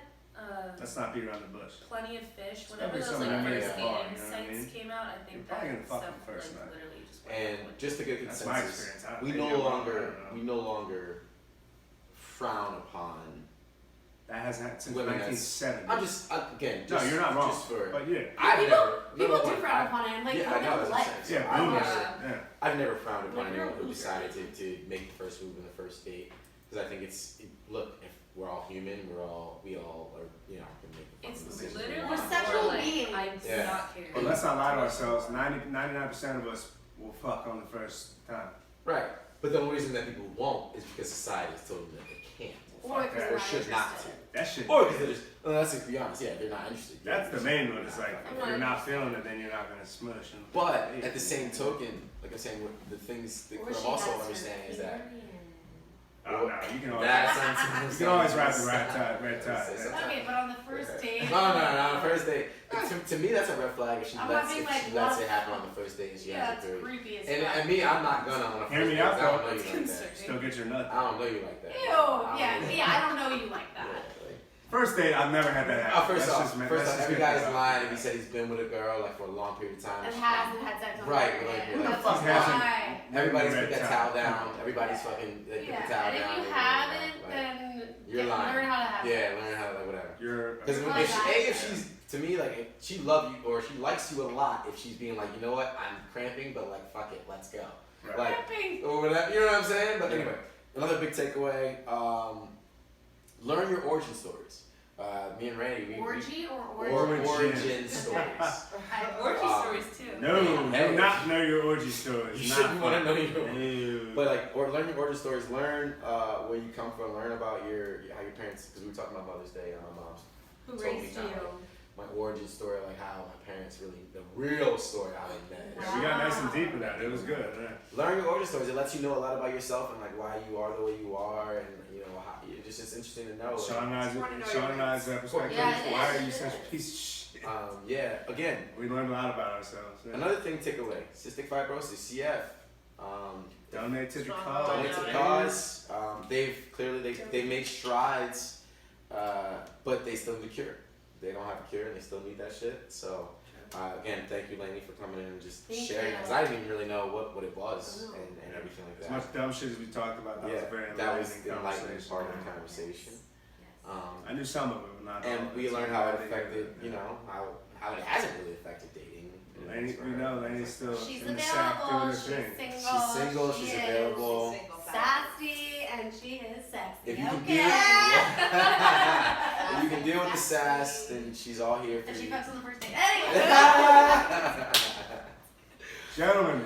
Let's not beat around the bush. Plenty of Fish. It's Whenever gotta be those something like you made first at bar, dating you know what I sites mean? came out, I think You're that probably gonna fuck stuff them first like night. literally just went And with just to get That's my consensus, experience. I- we maybe no I'm wrong, I longer don't know. frown upon. That has happened since Women that's- 1970. I'm just again. No, Just, you're not wrong. Just for, But yeah. I've People never. do number one, frown upon it. I'm like, yeah, I live know. your That's what I'm life. saying. Yeah, I've boomers. never. Yeah. I've never frowned upon Like, you're anyone who a decided to make the first move in the first date, because I think look, if we're all human, we all are, can make the fucking It's decisions. literally We're more sexual like, beings. I do Yeah. not care. But let's not lie to ourselves. 99% of us will fuck on the first time. Right, but the only reason that people won't is because society has told them that they can't, Or if Fuck you're that. or not should not interested. That shit. or because they're just. Well, let's just be honest. Yeah, they're not interested. That's the main one. It's like, I'm if not you're not feeling it, then you're not gonna smush. And But at the same token, like I'm saying, the things that Or what she I'm also has her understanding is that. period. oh no, you can always, That you can always ride the red tide. Okay, but on the first date. No, on the first date. To me, that's a red flag if she I'm lets, not being if like, she lets what? it happen on the first date and she Yeah, has it's a period. creepy as And, fuck. and me, I'm not gonna on the first Hear me date. out, 'cause I don't though. know you like that. Still get your nut. I don't know you like that. Ew, yeah, I don't know you like that. First date, I've never had that happen. First Let's off, just ma- first let's off, just every get guy's that out. lying if he said he's been with a girl like for a long period of time. And hasn't had sex on Right, the like, period. who the That's fuck hasn't? why. Everybody's Red put that towel. towel down. Everybody's fucking they put the Yeah, towel and if down. you and, haven't, like, then you're yeah, lying. learn how to have yeah, sex. learn how to like whatever. You're Because Like if that. she's to me like if she love you or she likes you a lot, if she's being like, you know what, I'm cramping, but like fuck it, let's go, right. like Cramping. or whatever. You know what I'm saying? But anyway, another big takeaway: learn your origin stories. Me and Randy, Orgy or origin Origin. stories. I have orgy stories too. No, Hey. do not know your orgy stories. You Not shouldn't want to fun. know your. Ew. But like, or learn your origin stories. Learn where you come from. Learn about how your parents. Because we were talking about Mother's Day and my mom's. Who told me raised how, you? My origin story, like how my parents really, the real story how they met. Yeah, we got nice and deep in that. It was good. Yeah. Learn your origin stories. It lets you know a lot about yourself and like why you are the way you are, and you know how it's just interesting to know. Like, Sean and I's perspective. Yeah, it Why is. are you such a piece of shit? yeah. Again, We learned a lot about ourselves. Yeah. another thing to take away: cystic fibrosis, CF. Donate to the Strong cause. Donate to the cause. They've clearly they made strides, but they still need a cure. They don't have a cure and they still need that shit. So again, thank you, Laney, for coming in and just Thank sharing. you. Because I didn't even really know what it was and everything like As that. much dumb shit as we talked about, that was a very that was enlightening the enlightening conversation. part of the conversation. I knew some of it, but not all And of we it. learned So how I it didn't affected, hear you that. know, how it hasn't really affected dating. Laney, we know Laney's still She's in the sack doing available, her she's thing. single, She's single, she she's is available. sassy, and she is sexy. If you can okay? deal, if you can deal with the sass, then she's all here for And she you. fucks on the first date. Anyway. Gentlemen.